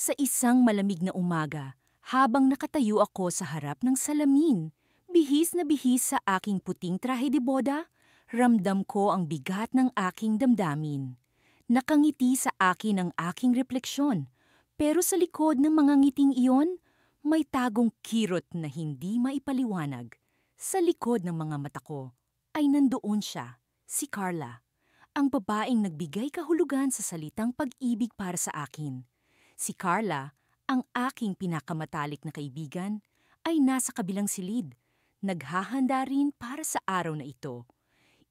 Sa isang malamig na umaga, habang nakatayo ako sa harap ng salamin, bihis na bihis sa aking puting trahe de boda, ramdam ko ang bigat ng aking damdamin. Nakangiti sa akin ang aking refleksyon, pero sa likod ng mga ngiting iyon, may tagong kirot na hindi maipaliwanag. Sa likod ng mga mata ko ay nandoon siya, si Carla, ang babaeng nagbigay kahulugan sa salitang pag-ibig para sa akin. Si Carla, ang aking pinakamatalik na kaibigan, ay nasa kabilang silid, naghahanda rin para sa araw na ito.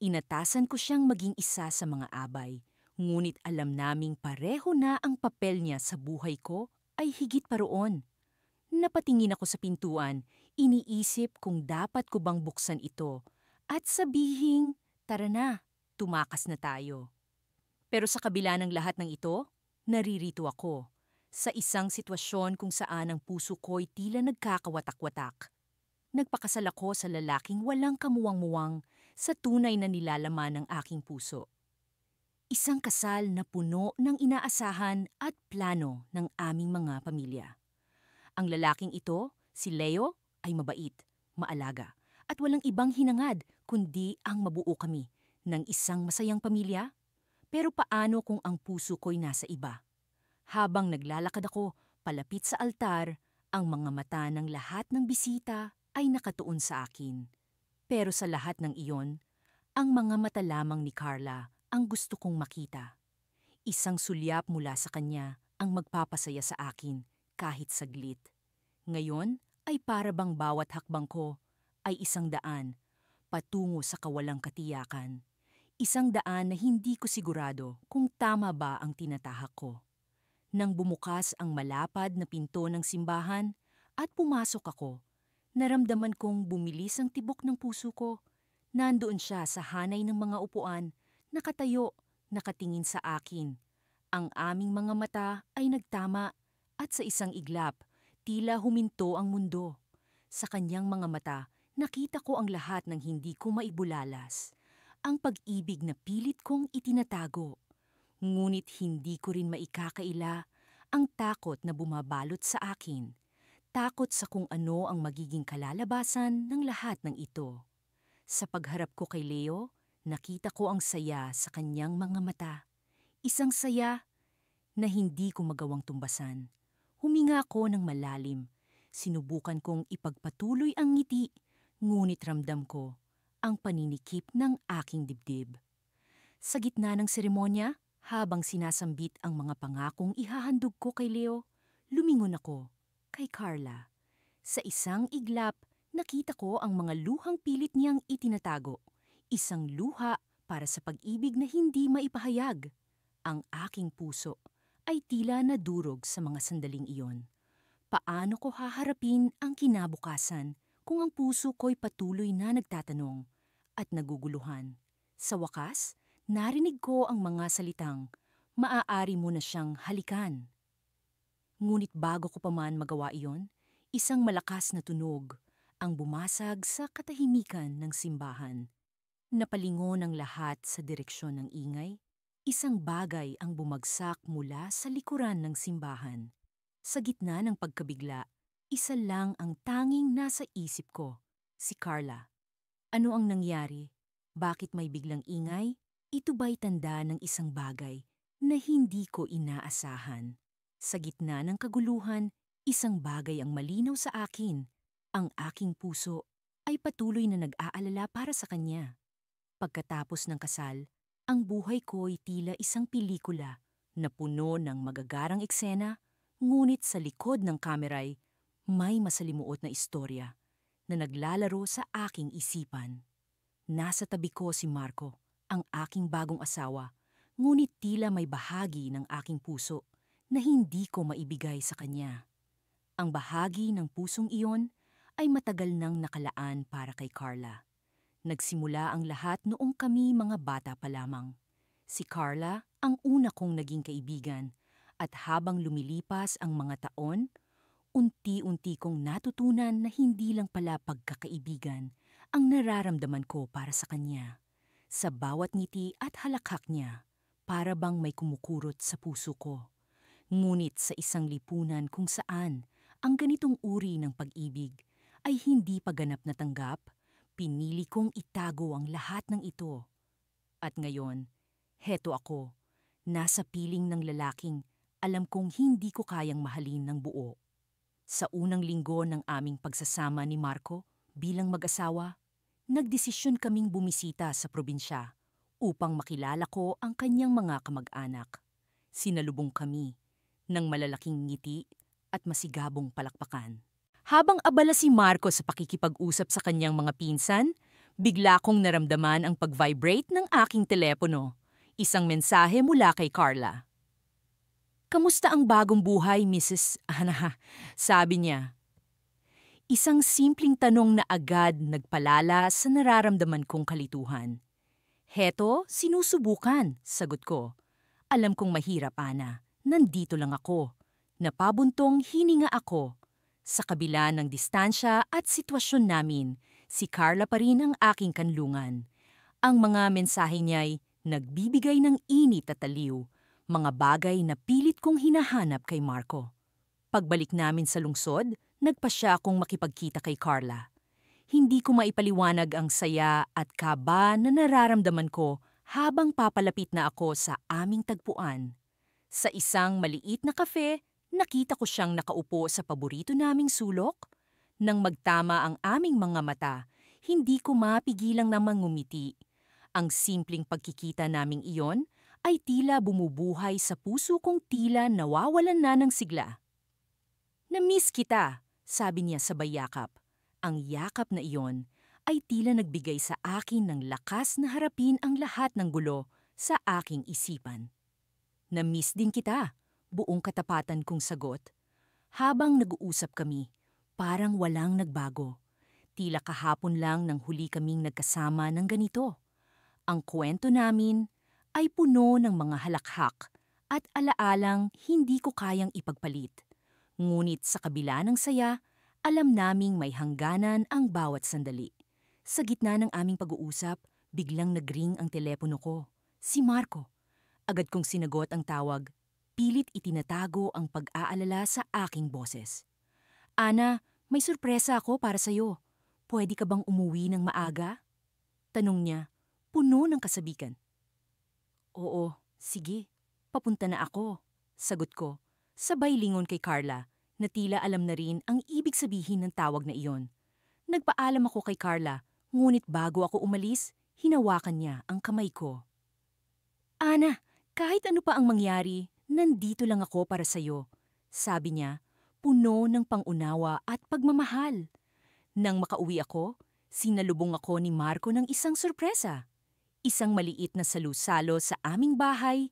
Inatasan ko siyang maging isa sa mga abay, ngunit alam naming pareho na ang papel niya sa buhay ko ay higit pa roon. Napatingin ako sa pintuan, iniisip kung dapat ko bang buksan ito at sabihing, tara na, tumakas na tayo. Pero sa kabila ng lahat ng ito, naririto ako sa isang sitwasyon kung saan ang puso ko'y tila nagkakawatak-watak. Nagpakasal ako sa lalaking walang kamuwang-muwang sa tunay na nilalaman ng aking puso. Isang kasal na puno ng inaasahan at plano ng aming mga pamilya. Ang lalaking ito, si Leo, ay mabait, maalaga, at walang ibang hinangad kundi ang mabuo kami ng isang masayang pamilya. Pero paano kung ang puso ko'y nasa iba? Habang naglalakad ako palapit sa altar, ang mga mata ng lahat ng bisita ay nakatuon sa akin. Pero sa lahat ng iyon, ang mga mata lamang ni Carla ang gusto kong makita. Isang sulyap mula sa kanya ang magpapasaya sa akin kahit saglit. Ngayon ay para bang bawat hakbang ko ay isang daan patungo sa kawalang katiyakan. Isang daan na hindi ko sigurado kung tama ba ang tinatahak ko. Nang bumukas ang malapad na pinto ng simbahan at pumasok ako, naramdaman kong bumilis ang tibok ng puso ko. Nandoon siya sa hanay ng mga upuan, nakatayo, nakatingin sa akin. Ang aming mga mata ay nagtama at sa isang iglap, tila huminto ang mundo. Sa kanyang mga mata, nakita ko ang lahat ng hindi ko maibulalas. Ang pag-ibig na pilit kong itinatago. Ngunit hindi ko rin maikakaila ang takot na bumabalot sa akin. Takot sa kung ano ang magiging kalalabasan ng lahat ng ito. Sa pagharap ko kay Leo, nakita ko ang saya sa kanyang mga mata. Isang saya na hindi ko magawang tumbasan. Huminga ako ng malalim. Sinubukan kong ipagpatuloy ang ngiti, ngunit ramdam ko ang paninikip ng aking dibdib. Sa gitna ng seremonya, habang sinasambit ang mga pangakong ihahandog ko kay Leo, lumingon ako kay Carla. Sa isang iglap, nakita ko ang mga luhang pilit niyang itinatago. Isang luha para sa pag-ibig na hindi maipahayag. Ang aking puso ay tila nadurog sa mga sandaling iyon. Paano ko haharapin ang kinabukasan kung ang puso ko'y patuloy na nagtatanong at naguguluhan? Sa wakas, narinig ko ang mga salitang, maaari mo na siyang halikan. Ngunit bago ko pa man magawa iyon, isang malakas na tunog ang bumasag sa katahimikan ng simbahan. Napalingon ang lahat sa direksyon ng ingay. Isang bagay ang bumagsak mula sa likuran ng simbahan. Sa gitna ng pagkabigla, isa lang ang tanging nasa isip ko, si Carla. Ano ang nangyari? Bakit may biglang ingay? Ito ba'y tanda ng isang bagay na hindi ko inaasahan? Sa gitna ng kaguluhan, isang bagay ang malinaw sa akin. Ang aking puso ay patuloy na nag-aalala para sa kanya. Pagkatapos ng kasal, ang buhay ko ay tila isang pelikula na puno ng magagarang eksena, ngunit sa likod ng kamera'y may masalimuot na istorya na naglalaro sa aking isipan. Nasa tabi ko si Marco, ang aking bagong asawa, ngunit tila may bahagi ng aking puso na hindi ko maibigay sa kanya. Ang bahagi ng pusong iyon ay matagal nang nakalaan para kay Carla. Nagsimula ang lahat noong kami mga bata pa lamang. Si Carla ang una kong naging kaibigan at habang lumilipas ang mga taon, unti-unti kong natutunan na hindi lang pala pagkakaibigan ang nararamdaman ko para sa kanya. Sa bawat ngiti at halakhak niya, para bang may kumukurot sa puso ko. Ngunit sa isang lipunan kung saan ang ganitong uri ng pag-ibig ay hindi pa ganap na tanggap, pinili kong itago ang lahat ng ito. At ngayon, heto ako, nasa piling ng lalaking alam kong hindi ko kayang mahalin ng buo. Sa unang linggo ng aming pagsasama ni Marco bilang mag-asawa, nagdesisyon kaming bumisita sa probinsya upang makilala ko ang kanyang mga kamag-anak. Sinalubong kami ng malalaking ngiti at masigabong palakpakan. Habang abala si Marco sa pakikipag-usap sa kanyang mga pinsan, bigla kong naramdaman ang pag-vibrate ng aking telepono. Isang mensahe mula kay Carla. "Kamusta ang bagong buhay, Mrs. Ana?" Sabi niya. Isang simpleng tanong na agad nagpalala sa nararamdaman kong kalituhan. "Heto, sinusubukan," sagot ko. Alam kong mahirap, Ana. Nandito lang ako. Napabuntong hininga ako. Sa kabila ng distansya at sitwasyon namin, si Carla pa rin ang aking kanlungan. Ang mga mensahe niya'y nagbibigay ng init at aliw, mga bagay na pilit kong hinahanap kay Marco. Pagbalik namin sa lungsod, nagpasya akong makipagkita kay Carla. Hindi ko maipaliwanag ang saya at kaba na nararamdaman ko habang papalapit na ako sa aming tagpuan. Sa isang maliit na kafe, nakita ko siyang nakaupo sa paborito naming sulok. Nang magtama ang aming mga mata, hindi ko mapigilang namang ngumiti. Ang simpleng pagkikita naming iyon ay tila bumubuhay sa puso kong tila nawawalan na ng sigla. "Na-miss kita," sabi niya sabay yakap. Ang yakap na iyon ay tila nagbigay sa akin ng lakas na harapin ang lahat ng gulo sa aking isipan. "Na-miss din kita," buong katapatan kong sagot. Habang nag-uusap kami, parang walang nagbago. Tila kahapon lang nang huli kaming nagkasama ng ganito. Ang kwento namin ay puno ng mga halakhak at alaalang hindi ko kayang ipagpalit. Ngunit sa kabila ng saya, alam naming may hangganan ang bawat sandali. Sa gitna ng aming pag-uusap, biglang nagring ang telepono ko. Si Marco. Agad kong sinagot ang tawag. Pilit itinatago ang pag-aalala sa aking boses. "Ana, may sorpresa ako para sa'yo. Pwede ka bang umuwi ng maaga?" Tanong niya, puno ng kasabikan. "Oo, sige. Papunta na ako," sagot ko. Sabay lingon kay Carla na tila alam na rin ang ibig sabihin ng tawag na iyon. Nagpaalam ako kay Carla, ngunit bago ako umalis, hinawakan niya ang kamay ko. "Ana, kahit ano pa ang mangyari, nandito lang ako para sa'yo," sabi niya, puno ng pangunawa at pagmamahal. Nang makauwi ako, sinalubong ako ni Marco ng isang sorpresa. Isang maliit na salusalo sa aming bahay,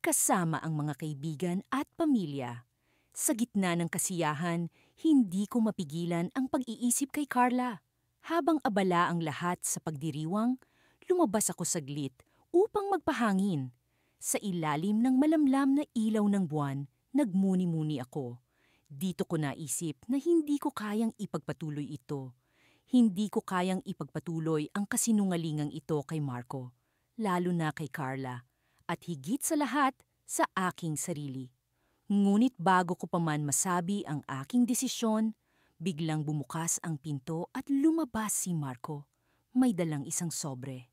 kasama ang mga kaibigan at pamilya. Sa gitna ng kasiyahan, hindi ko mapigilan ang pag-iisip kay Carla. Habang abala ang lahat sa pagdiriwang, lumabas ako saglit upang magpahangin. Sa ilalim ng malamlam na ilaw ng buwan, nagmuni-muni ako. Dito ko naisip na hindi ko kayang ipagpatuloy ito. Hindi ko kayang ipagpatuloy ang kasinungalingang ito kay Marco, lalo na kay Carla, at higit sa lahat, sa aking sarili. Ngunit bago ko pa man masabi ang aking desisyon, biglang bumukas ang pinto at lumabas si Marco. May dalang isang sobre.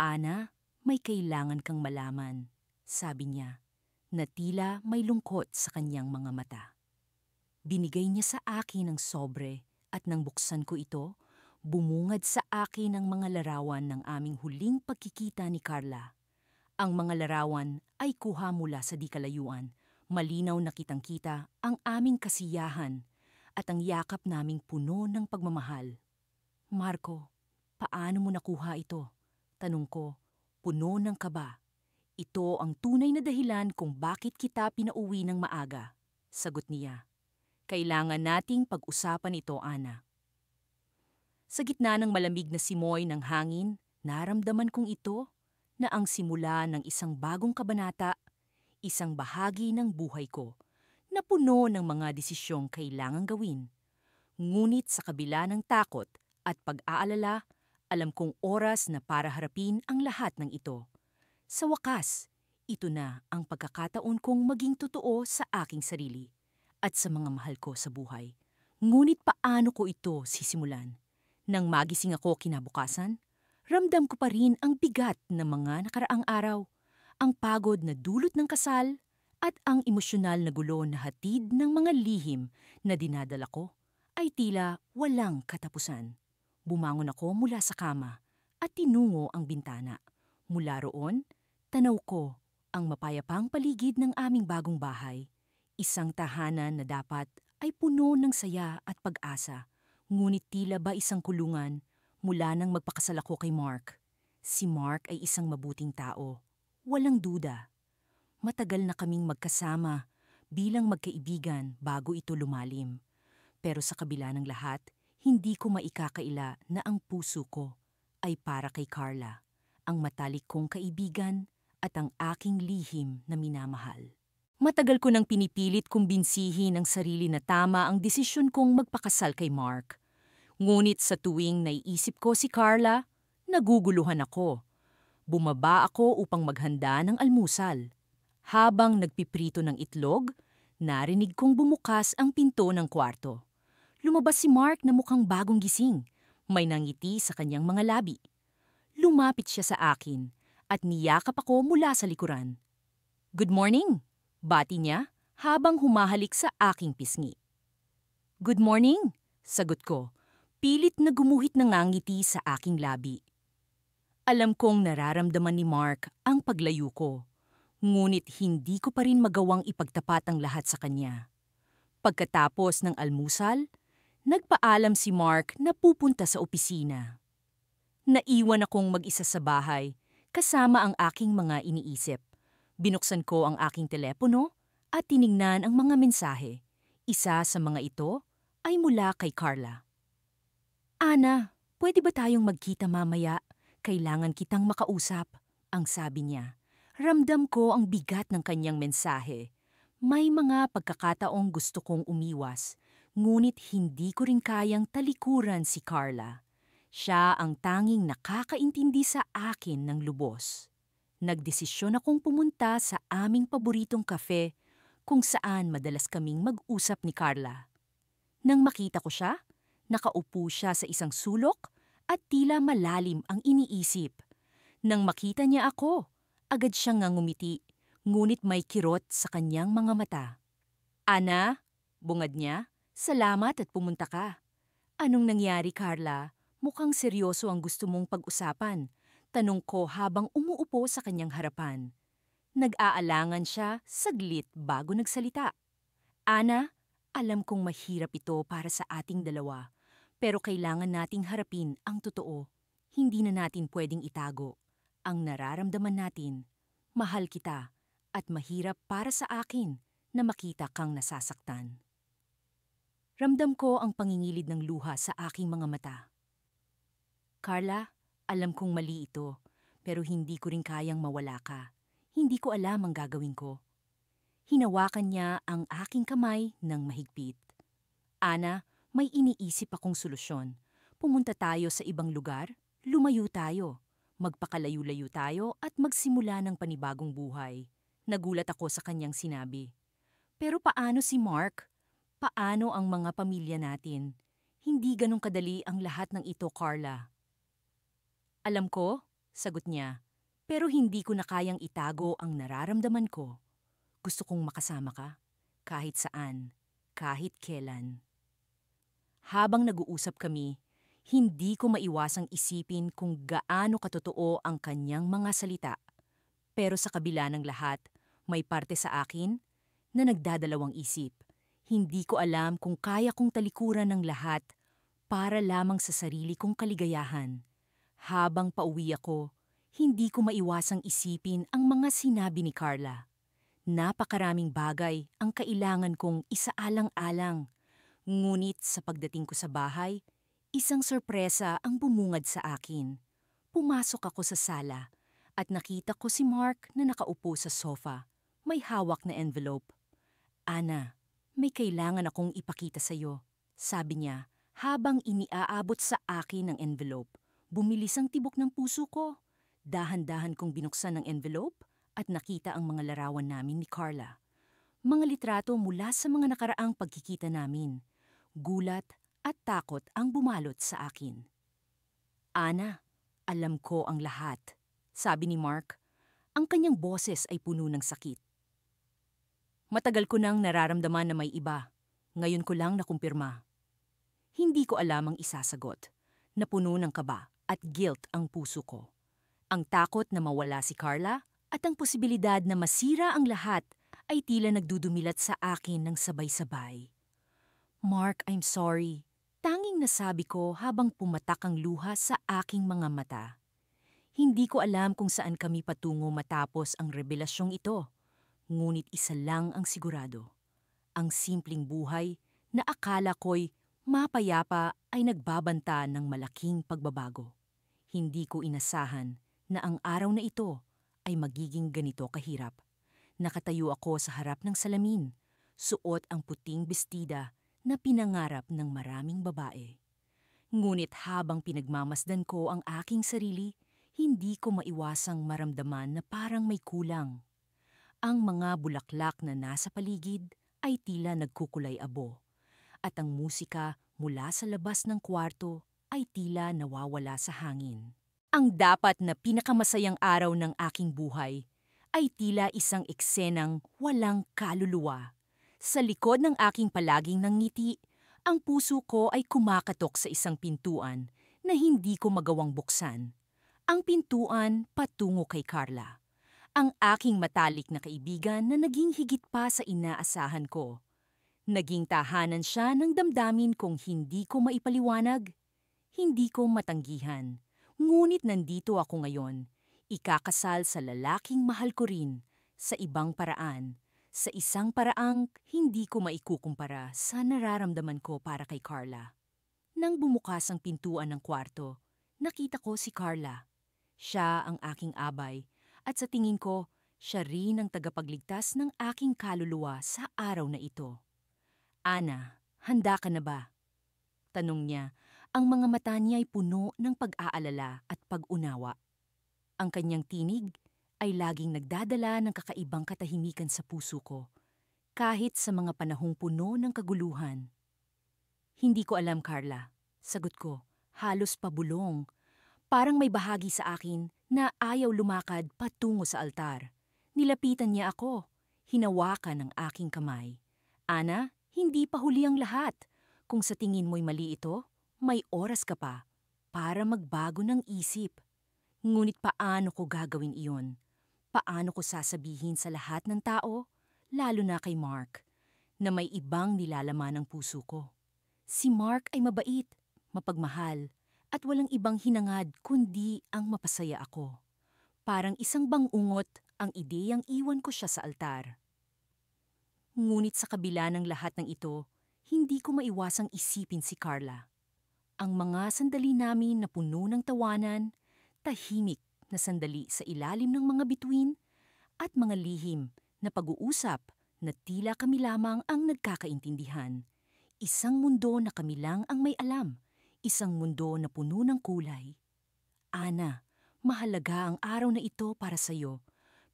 "Ana, may kailangan kang malaman," sabi niya, na tila may lungkot sa kanyang mga mata. Binigay niya sa akin ang sobre at nang buksan ko ito, bumungad sa akin ang mga larawan ng aming huling pagkikita ni Carla. Ang mga larawan ay kuha mula sa di kalayuan. Malinaw na kitang-kita ang aming kasiyahan at ang yakap naming puno ng pagmamahal. "Marco, paano mo nakuha ito?" Tanong ko, puno ng kaba. "Ito ang tunay na dahilan kung bakit kita pinauwi ng maaga," sagot niya. "Kailangan nating pag-usapan ito, Ana." Sa gitna ng malamig na simoy ng hangin, naramdaman kong ito na ang simula ng isang bagong kabanata, isang bahagi ng buhay ko na puno ng mga desisyong kailangang gawin. Ngunit sa kabila ng takot at pag-aalala, alam kong oras na para harapin ang lahat ng ito. Sa wakas, Ito na ang pagkakataon kong maging totoo sa aking sarili at sa mga mahal ko sa buhay. Ngunit paano ko ito sisimulan? Nang magising ako kinabukasan, ramdam ko pa rin ang bigat ng mga nakaraang araw, ang pagod na dulot ng kasal, at ang emosyonal na gulo na hatid ng mga lihim na dinadala ko ay tila walang katapusan. Bumangon ako mula sa kama at tinungo ang bintana. Mula roon, tanaw ko ang mapayapang paligid ng aming bagong bahay. Isang tahanan na dapat ay puno ng saya at pag-asa. Ngunit tila ba isang kulungan mula nang magpakasal ako kay Mark. Si Mark ay isang mabuting tao. Walang duda. Matagal na kaming magkasama bilang magkaibigan bago ito lumalim. Pero sa kabila ng lahat, hindi ko maikakaila na ang puso ko ay para kay Carla, ang matalik kong kaibigan at ang aking lihim na minamahal. Matagal ko nang pinipilit kumbinsihin ang sarili na tama ang desisyon kong magpakasal kay Mark. Ngunit sa tuwing naiisip ko si Carla, naguguluhan ako. Bumaba ako upang maghanda ng almusal. Habang nagpiprito ng itlog, narinig kong bumukas ang pinto ng kwarto. Lumabas si Mark na mukhang bagong gising. May nangiti sa kanyang mga labi. Lumapit siya sa akin at niyakap ako mula sa likuran. "Good morning," bati niya habang humahalik sa aking pisngi. "Good morning," sagot ko, pilit na gumuhit ng ngangiti sa aking labi. Alam kong nararamdaman ni Mark ang paglayo ko. Ngunit hindi ko pa rin magawang ipagtapat ang lahat sa kanya. Pagkatapos ng almusal, nagpaalam si Mark na pupunta sa opisina. Naiwan akong mag-isa sa bahay, kasama ang aking mga iniisip. Binuksan ko ang aking telepono at tiningnan ang mga mensahe. Isa sa mga ito ay mula kay Carla. "Ana, pwede ba tayong magkita mamaya? Kailangan kitang makausap," ang sabi niya. Ramdam ko ang bigat ng kanyang mensahe. May mga pagkakataong gusto kong umiwas, ngunit hindi ko rin kayang talikuran si Carla. Siya ang tanging nakakaintindi sa akin ng lubos. Nagdesisyon akong pumunta sa aming paboritong kafe kung saan madalas kaming mag-usap ni Carla. Nang makita ko siya, nakaupo siya sa isang sulok at tila malalim ang iniisip. Nang makita niya ako, agad siyang ngumiti, ngunit may kirot sa kanyang mga mata. "Ana," bungad niya, "salamat at pumunta ka." "Anong nangyari, Carla? Mukhang seryoso ang gusto mong pag-usapan," tanong ko habang umuupo sa kanyang harapan. Nag-aalangan siya saglit bago nagsalita. "Ana, alam kong mahirap ito para sa ating dalawa, pero kailangan nating harapin ang totoo. Hindi na natin pwedeng itago ang nararamdaman natin. Mahal kita at mahirap para sa akin na makita kang nasasaktan." Ramdam ko ang pangingilid ng luha sa aking mga mata. "Carla, alam kong mali ito, pero hindi ko rin kayang mawala ka. Hindi ko alam ang gagawin ko." Hinawakan niya ang aking kamay ng mahigpit. "Ana, may iniisip akong solusyon. Pumunta tayo sa ibang lugar, lumayo tayo. Magpakalayo-layo tayo at magsimula ng panibagong buhay." Nagulat ako sa kanyang sinabi. "Pero paano si Mark? Paano ang mga pamilya natin? Hindi ganun kadali ang lahat ng ito, Carla." "Alam ko," sagot niya, "pero hindi ko na kayang itago ang nararamdaman ko. Gusto kong makasama ka, kahit saan, kahit kailan." Habang nag-uusap kami, hindi ko maiwasang isipin kung gaano katotoo ang kanyang mga salita. Pero sa kabila ng lahat, may parte sa akin na nagdadalawang isip. Hindi ko alam kung kaya kong talikuran ng lahat para lamang sa sarili kong kaligayahan. Habang pauwi ako, hindi ko maiwasang isipin ang mga sinabi ni Carla. Napakaraming bagay ang kailangan kong isaalang-alang. Ngunit sa pagdating ko sa bahay, isang sorpresa ang bumungad sa akin. Pumasok ako sa sala at nakita ko si Mark na nakaupo sa sofa. May hawak na envelope. "Ana, may kailangan akong ipakita sa'yo," sabi niya habang iniaabot sa akin ang envelope. Bumilis ang tibok ng puso ko. Dahan-dahan kong binuksan ang envelope at nakita ang mga larawan namin ni Carla. Mga litrato mula sa mga nakaraang pagkikita namin. Gulat at takot ang bumalot sa akin. Ana, alam ko ang lahat, sabi ni Mark. Ang kanyang boses ay puno ng sakit. Matagal ko nang nararamdaman na may iba. Ngayon ko lang nakumpirma. Hindi ko alam ang isasagot. Napuno ng kaba at guilt ang puso ko. Ang takot na mawala si Carla at ang posibilidad na masira ang lahat ay tila nagdudumilat sa akin ng sabay-sabay. Mark, I'm sorry. Tanging nasabi ko habang pumatak ang luha sa aking mga mata. Hindi ko alam kung saan kami patungo matapos ang revelasyong ito. Ngunit isa lang ang sigurado. Ang simpleng buhay na akala ko'y mapayapa ay nagbabanta ng malaking pagbabago. Hindi ko inasahan na ang araw na ito ay magiging ganito kahirap. Nakatayo ako sa harap ng salamin, suot ang puting bestida na pinangarap ng maraming babae. Ngunit habang pinagmamasdan ko ang aking sarili, hindi ko maiwasang maramdaman na parang may kulang. Ang mga bulaklak na nasa paligid ay tila nagkukulay-abo, at ang musika mula sa labas ng kwarto ay tila nawawala sa hangin. Ang dapat na pinakamasayang araw ng aking buhay ay tila isang eksenang walang kaluluwa. Sa likod ng aking palaging nangngiti, ang puso ko ay kumakatok sa isang pintuan na hindi ko magawang buksan. Ang pintuan patungo kay Carla. Ang aking matalik na kaibigan na naging higit pa sa inaasahan ko. Naging tahanan siya ng damdamin kong hindi ko maipaliwanag, hindi ko matanggihan. Ngunit nandito ako ngayon, ikakasal sa lalaking mahal ko rin, sa ibang paraan, sa isang paraang hindi ko maikukumpara sa nararamdaman ko para kay Carla. Nang bumukas ang pintuan ng kwarto, nakita ko si Carla. Siya ang aking abay, at sa tingin ko, siya rin ang tagapagligtas ng aking kaluluwa sa araw na ito. Ana, handa ka na ba? Tanong niya, ang mga mata niya ay puno ng pag-aalala at pag-unawa. Ang kanyang tinig ay laging nagdadala ng kakaibang katahimikan sa puso ko, kahit sa mga panahong puno ng kaguluhan. Hindi ko alam, Carla. Sagot ko, halos pabulong. Parang may bahagi sa akin na ayaw lumakad patungo sa altar. Nilapitan niya ako. Hinawakan ang aking kamay. Ana, hindi pa huli ang lahat. Kung sa tingin mo'y mali ito, may oras ka pa para magbago ng isip. Ngunit paano ko gagawin iyon? Paano ko sasabihin sa lahat ng tao, lalo na kay Mark, na may ibang nilalaman ng puso ko? Si Mark ay mabait, mapagmahal, at walang ibang hinangad kundi ang mapasaya ako. Parang isang bangungot ang ideyang iwan ko siya sa altar. Ngunit sa kabila ng lahat ng ito, hindi ko maiwasang isipin si Carla. Ang mga sandali namin na puno ng tawanan, tahimik na sandali sa ilalim ng mga bituin, at mga lihim na pag-uusap na tila kami lamang ang nagkakaintindihan. Isang mundo na kami lang ang may alam. Isang mundo na puno ng kulay. Ana, mahalaga ang araw na ito para sa'yo,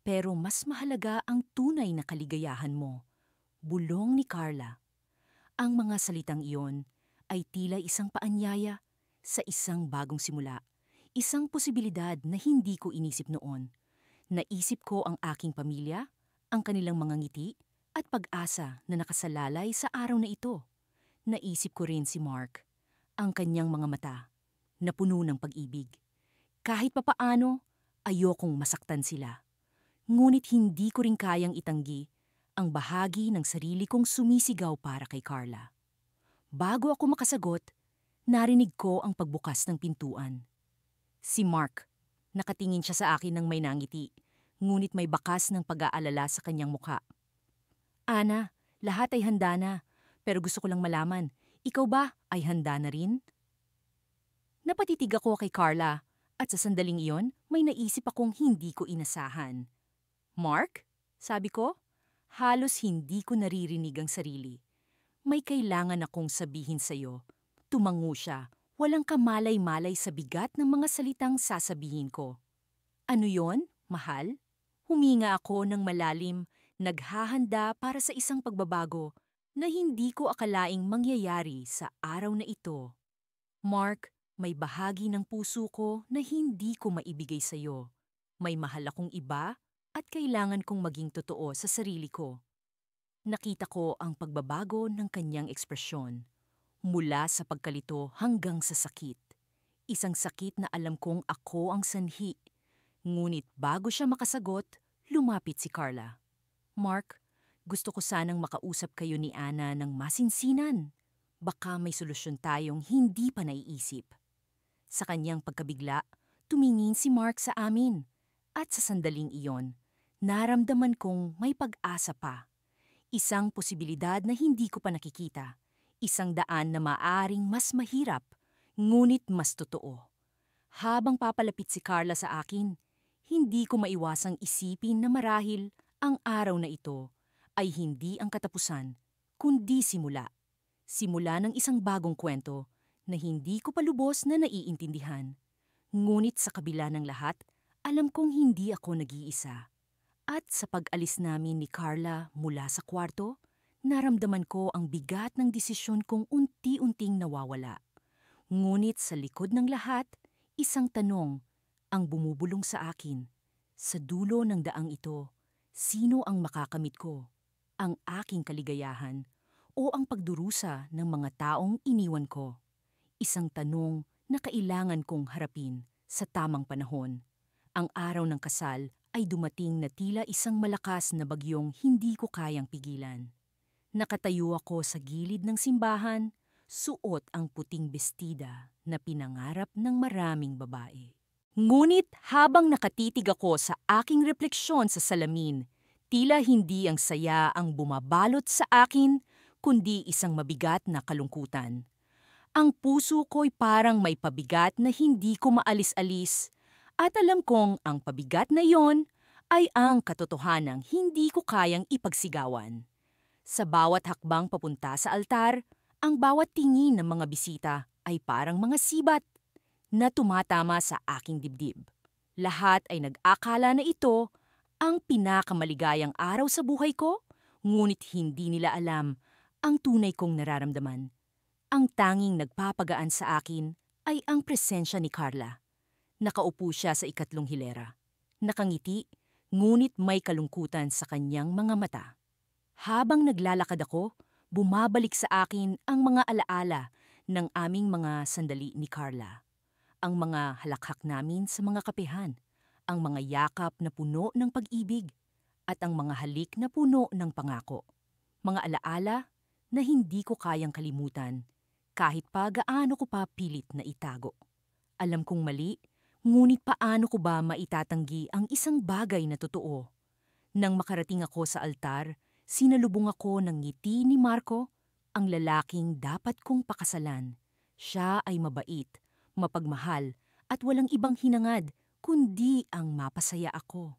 pero mas mahalaga ang tunay na kaligayahan mo. Bulong ni Carla. Ang mga salitang iyon ay tila isang paanyaya sa isang bagong simula, isang posibilidad na hindi ko inisip noon. Naisip ko ang aking pamilya, ang kanilang mga ngiti, at pag-asa na nakasalalay sa araw na ito. Naisip ko rin si Mark, ang kanyang mga mata, na puno ng pag-ibig. Kahit papaano, ayokong masaktan sila. Ngunit hindi ko rin kayang itanggi ang bahagi ng sarili kong sumisigaw para kay Carla. Bago ako makasagot, narinig ko ang pagbukas ng pintuan. Si Mark, nakatingin siya sa akin ng may nangiti, ngunit may bakas ng pag-aalala sa kanyang mukha. Ana, lahat ay handa na, pero gusto ko lang malaman, ikaw ba ay handa na rin? Napatitig ako kay Carla at sa sandaling iyon may naisip akong hindi ko inasahan. Mark? Sabi ko, halos hindi ko naririnig ang sarili. May kailangan akong sabihin sa'yo. Tumango siya, walang kamalay-malay sa bigat ng mga salitang sasabihin ko. Ano yon, mahal? Huminga ako ng malalim, naghahanda para sa isang pagbabago na hindi ko akalaing mangyayari sa araw na ito. Mark, may bahagi ng puso ko na hindi ko maibigay sa'yo. May mahal akong iba at kailangan kong maging totoo sa sarili ko. Nakita ko ang pagbabago ng kanyang ekspresyon, mula sa pagkalito hanggang sa sakit. Isang sakit na alam kong ako ang sanhi. Ngunit bago siya makasagot, lumapit si Carla. Mark, gusto ko sanang makausap kayo ni Ana ng masinsinan. Baka may solusyon tayong hindi pa naiisip. Sa kanyang pagkabigla, tumingin si Mark sa amin. At sa sandaling iyon, naramdaman kong may pag-asa pa. Isang posibilidad na hindi ko pa nakikita. Isang daan na maaring mas mahirap, ngunit mas totoo. Habang papalapit si Carla sa akin, hindi ko maiwasang isipin na marahil ang araw na ito ay hindi ang katapusan, kundi simula. Simula ng isang bagong kwento na hindi ko pa lubos na naiintindihan. Ngunit sa kabila ng lahat, alam kong hindi ako nag-iisa. At sa pag-alis namin ni Carla mula sa kwarto, naramdaman ko ang bigat ng desisyon kong unti-unting nawawala. Ngunit sa likod ng lahat, isang tanong ang bumubulong sa akin. Sa dulo ng daang ito, sino ang makakamit ko? Ang aking kaligayahan o ang pagdurusa ng mga taong iniwan ko? Isang tanong na kailangan kong harapin sa tamang panahon. Ang araw ng kasal ay dumating na tila isang malakas na bagyong hindi ko kayang pigilan. Nakatayo ako sa gilid ng simbahan, suot ang puting bestida na pinangarap ng maraming babae. Ngunit habang nakatitig ako sa aking refleksyon sa salamin, tila hindi ang saya ang bumabalot sa akin, kundi isang mabigat na kalungkutan. Ang puso ko'y parang may pabigat na hindi ko maalis-alis, at alam kong ang pabigat na yon ay ang katotohanang hindi ko kayang ipagsigawan. Sa bawat hakbang papunta sa altar, ang bawat tingin ng mga bisita ay parang mga sibat na tumatama sa aking dibdib. Lahat ay nag-akala na ito ang pinakamaligayang araw sa buhay ko, ngunit hindi nila alam ang tunay kong nararamdaman. Ang tanging nagpapagaan sa akin ay ang presensya ni Carla. Nakaupo siya sa ikatlong hilera. Nakangiti, ngunit may kalungkutan sa kanyang mga mata. Habang naglalakad ako, bumabalik sa akin ang mga alaala ng aming mga sandali ni Carla. Ang mga halakhak namin sa mga kapehan, ang mga yakap na puno ng pag-ibig, at ang mga halik na puno ng pangako. Mga alaala na hindi ko kayang kalimutan, kahit pa gaano ko pa pilit na itago. Alam kong mali, ngunit paano ko ba maitatanggi ang isang bagay na totoo? Nang makarating ako sa altar, sinalubong ako ng ngiti ni Marco, ang lalaking dapat kong pakasalan. Siya ay mabait, mapagmahal, at walang ibang hinangad kundi ang mapasaya ako.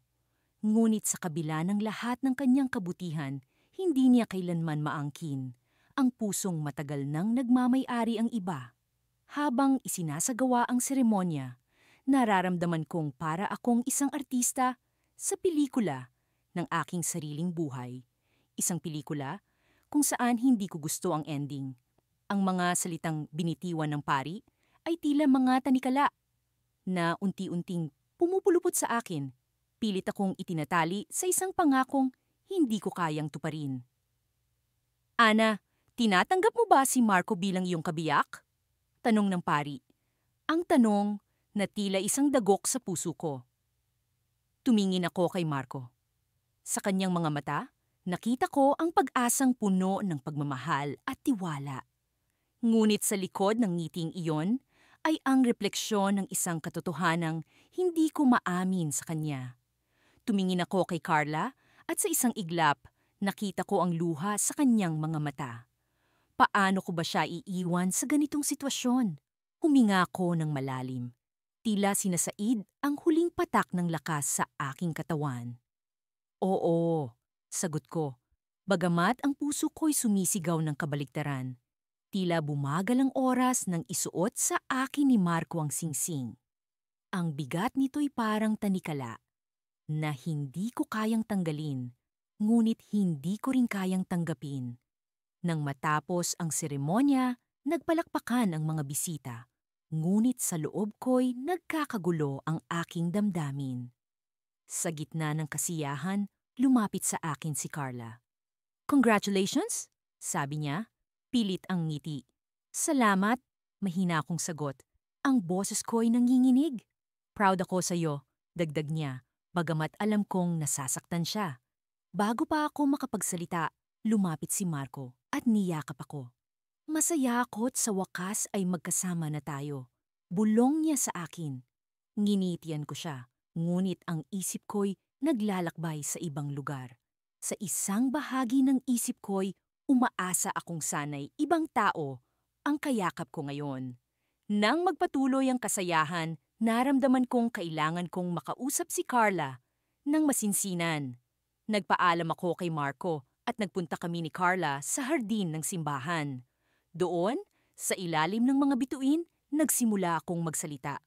Ngunit sa kabila ng lahat ng kanyang kabutihan, hindi niya kailanman maangkin ang pusong matagal nang nagmamay-ari ang iba. Habang isinasagawa ang seremonya, nararamdaman kong para akong isang artista sa pelikula ng aking sariling buhay. Isang pelikula kung saan hindi ko gusto ang ending. Ang mga salitang binitiwan ng pari ay tila mga tanikala na unti-unting pumupulupot sa akin. Pilit akong itinatali sa isang pangakong hindi ko kayang tuparin. Ana, tinatanggap mo ba si Marco bilang iyong kabiyak? Tanong ng pari. Ang tanong na tila isang dagok sa puso ko. Tumingin ako kay Marco. Sa kanyang mga mata, nakita ko ang pag-asang puno ng pagmamahal at tiwala. Ngunit sa likod ng ngiting iyon ay ang refleksyon ng isang katotohanang hindi ko maamin sa kanya. Tumingin ako kay Carla at sa isang iglap, nakita ko ang luha sa kanyang mga mata. Paano ko ba siya iiwan sa ganitong sitwasyon? Huminga ko ng malalim. Tila sinasaid ang huling patak ng lakas sa aking katawan. Oo, sagot ko. Bagamat ang puso ko'y sumisigaw ng kabaligtaran, tila bumagal ang oras nang isuot sa akin ni Marco ang singsing. Ang bigat nito'y parang tanikala. na hindi ko kayang tanggalin, ngunit hindi ko rin kayang tanggapin. Nang matapos ang seremonya, nagpalakpakan ang mga bisita, ngunit sa loob ko'y nagkakagulo ang aking damdamin. Sa gitna ng kasiyahan, lumapit sa akin si Carla. "Congratulations," sabi niya. Pilit ang ngiti. "Salamat," mahina akong sagot. Ang boses ko'y nanginginig. "Proud ako sa'yo," dagdag niya, bagamat alam kong nasasaktan siya. Bago pa ako makapagsalita, lumapit si Marco at niyakap ako. Masaya ako't sa wakas ay magkasama na tayo. Bulong niya sa akin. Nginitian ko siya, ngunit ang isip ko'y naglalakbay sa ibang lugar. Sa isang bahagi ng isip ko'y umaasa akong sana'y ibang tao ang kayakap ko ngayon. Nang magpatuloy ang kasayahan, naramdaman kong kailangan kong makausap si Carla ng masinsinan. Nagpaalam ako kay Marco at nagpunta kami ni Carla sa hardin ng simbahan. Doon, sa ilalim ng mga bituin, nagsimula akong magsalita.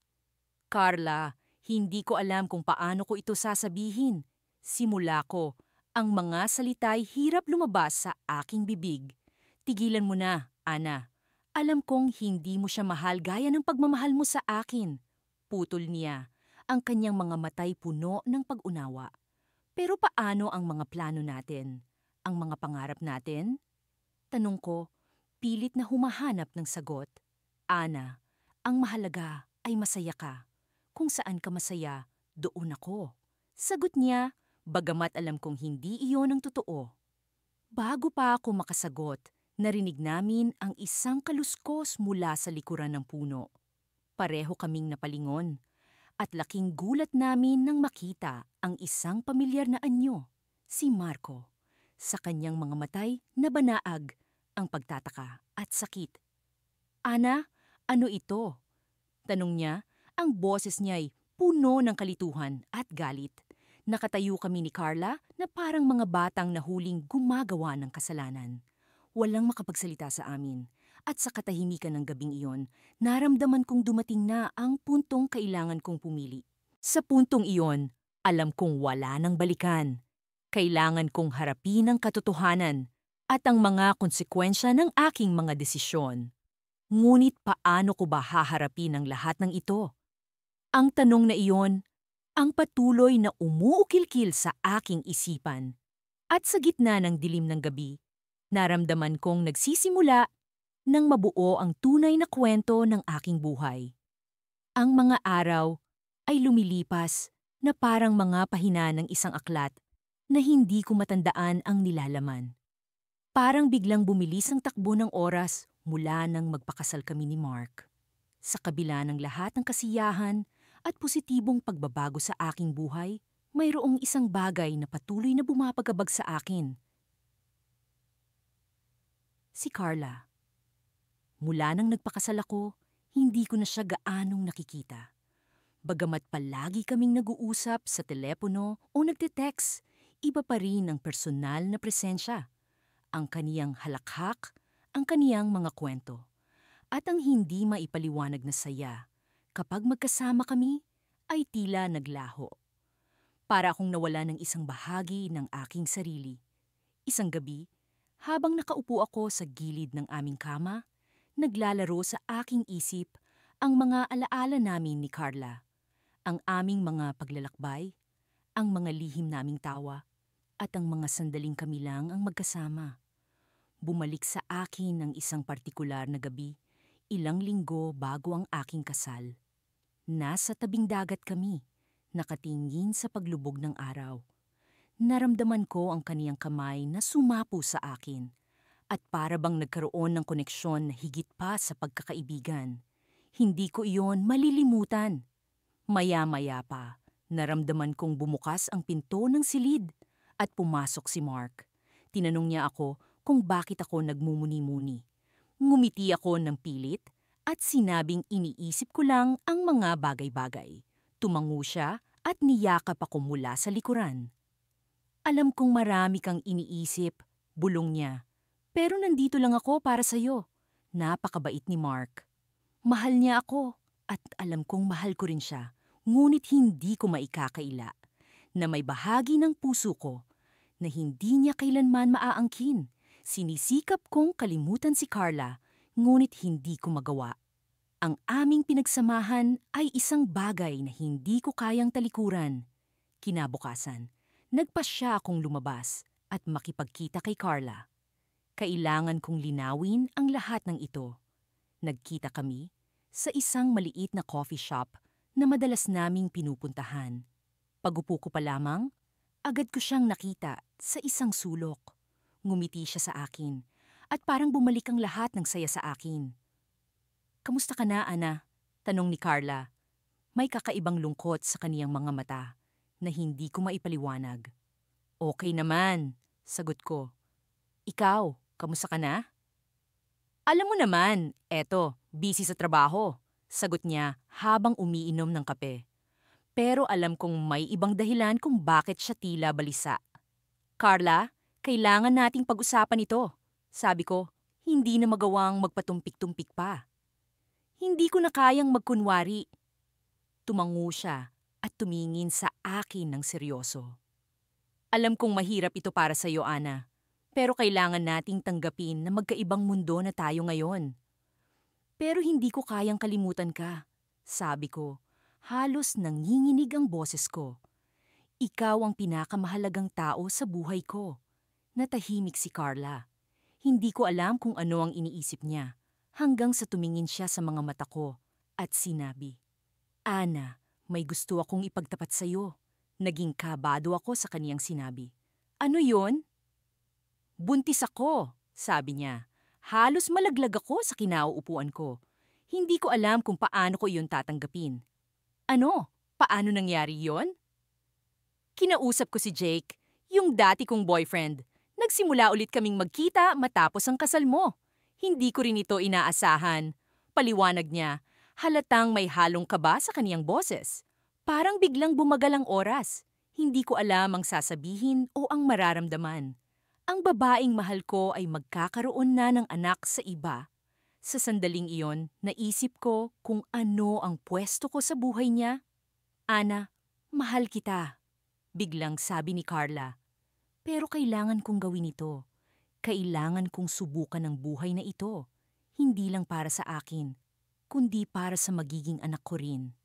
"Carla, hindi ko alam kung paano ko ito sasabihin." Simula ko, ang mga salita'y hirap lumabas sa aking bibig. "Tigilan mo na, Ana. Alam kong hindi mo siya mahal gaya ng pagmamahal mo sa akin." Putol niya, ang kanyang mga matay puno ng pag-unawa. "Pero paano ang mga plano natin? Ang mga pangarap natin?" Tanong ko, pilit na humahanap ng sagot. "Ana, ang mahalaga ay masaya ka. Kung saan ka masaya, doon ako." Sagot niya, bagamat alam kong hindi iyon ang totoo. Bago pa ako makasagot, narinig namin ang isang kaluskos mula sa likuran ng puno. Pareho kaming napalingon, at laking gulat namin nang makita ang isang pamilyar na anyo, si Marco. Sa kanyang mga matay nabanaag ang pagtataka at sakit. "Ana, ano ito?" tanong niya. Ang boses niya'y puno ng kalituhan at galit. Nakatayo kami ni Carla na parang mga batang nahuling gumagawa ng kasalanan. Walang makapagsalita sa amin. At sa katahimikan ng gabing iyon, naramdaman kong dumating na ang puntong kailangan kong pumili. Sa puntong iyon, alam kong wala nang balikan. Kailangan kong harapin ang katotohanan at ang mga konsekwensya ng aking mga desisyon. Ngunit paano ko ba haharapin ang lahat ng ito? Ang tanong na iyon, ang patuloy na umuukilkil sa aking isipan. At sa gitna ng dilim ng gabi, naramdaman kong nagsisimula nang mabuo ang tunay na kwento ng aking buhay. Ang mga araw ay lumilipas na parang mga pahina ng isang aklat na hindi ko matandaan ang nilalaman. Parang biglang bumilis ang takbo ng oras mula nang magpakasal kami ni Mark. Sa kabila ng lahat ng kasiyahan at positibong pagbabago sa aking buhay, mayroong isang bagay na patuloy na bumabagabag sa akin. Si Carla. Mula nang nagpakasal ako, hindi ko na siya gaanong nakikita. Bagamat palagi kaming nag-uusap sa telepono o nagte-text, iba pa rin ang personal na presensya. Ang kaniyang halakhak, ang kaniyang mga kwento, at ang hindi maipaliwanag na saya. Kapag magkasama kami, ay tila naglaho. Para akong nawala ng isang bahagi ng aking sarili. Isang gabi, habang nakaupo ako sa gilid ng aming kama, naglalaro sa aking isip ang mga alaala namin ni Carla, ang aming mga paglalakbay, ang mga lihim naming tawa, at ang mga sandaling kami lang ang magkasama. Bumalik sa akin ang isang partikular na gabi, ilang linggo bago ang aking kasal. Nasa tabing dagat kami, nakatingin sa paglubog ng araw. Naramdaman ko ang kaniyang kamay na sumapo sa akin. At para bang nagkaroon ng koneksyon na higit pa sa pagkakaibigan. Hindi ko iyon malilimutan. Maya-maya pa, naramdaman kong bumukas ang pinto ng silid at pumasok si Mark. Tinanong niya ako kung bakit ako nagmumuni-muni. Ngumiti ako ng pilit at sinabing iniisip ko lang ang mga bagay-bagay. Tumango siya at niyakap ako mula sa likuran. "Alam kong marami kang iniisip," bulong niya. "Pero nandito lang ako para sa'yo." Napakabait ni Mark. Mahal niya ako at alam kong mahal ko rin siya, ngunit hindi ko maikakaila. na may bahagi ng puso ko na hindi niya kailanman maaangkin. Sinisikap kong kalimutan si Carla, ngunit hindi ko magawa. Ang aming pinagsamahan ay isang bagay na hindi ko kayang talikuran. Kinabukasan, nagpasya akong lumabas at makipagkita kay Carla. Kailangan kong linawin ang lahat ng ito. Nagkita kami sa isang maliit na coffee shop na madalas naming pinupuntahan. Pagupo ko pa lamang, agad ko siyang nakita sa isang sulok. Ngumiti siya sa akin at parang bumalik ang lahat ng saya sa akin. "Kamusta ka na, Ana?" tanong ni Carla. May kakaibang lungkot sa kaniyang mga mata na hindi ko maipaliwanag. "Okay naman," sagot ko. "Ikaw, kamusta ka na?" "Alam mo naman, eto, busy sa trabaho," sagot niya habang umiinom ng kape. Pero alam kong may ibang dahilan kung bakit siya tila balisa. "Carla, kailangan nating pag-usapan ito," sabi ko, hindi na magawang magpatumpik-tumpik pa. Hindi ko na kayang magkunwari. Tumango siya at tumingin sa akin ng seryoso. "Alam kong mahirap ito para sa iyo, Ana. Pero kailangan nating tanggapin na magkaibang mundo na tayo ngayon." "Pero hindi ko kayang kalimutan ka," sabi ko. Halos nanginginig ang boses ko. "Ikaw ang pinakamahalagang tao sa buhay ko." Natahimik si Carla. Hindi ko alam kung ano ang iniisip niya, hanggang sa tumingin siya sa mga mata ko at sinabi, "Ana, may gusto akong ipagtapat sa iyo." Naging kabado ako sa kaniyang sinabi. "Ano yon?" "Buntis ako," sabi niya. Halos malaglag ako sa kinauupuan ko. Hindi ko alam kung paano ko iyon tatanggapin. "Ano? Paano nangyari yon?" "Kinausap ko si Jake, yung dati kong boyfriend. Nagsimula ulit kaming magkita matapos ang kasal mo. Hindi ko rin ito inaasahan." Paliwanag niya, halatang may halong kaba sa kaniyang boses. Parang biglang bumagal ang oras. Hindi ko alam ang sasabihin o ang mararamdaman. Ang babaeng mahal ko ay magkakaroon na ng anak sa iba. Sa sandaling iyon, naisip ko kung ano ang pwesto ko sa buhay niya. "Ana, mahal kita," biglang sabi ni Carla. "Pero kailangan kong gawin ito. Kailangan kong subukan ang buhay na ito. Hindi lang para sa akin, kundi para sa magiging anak ko rin."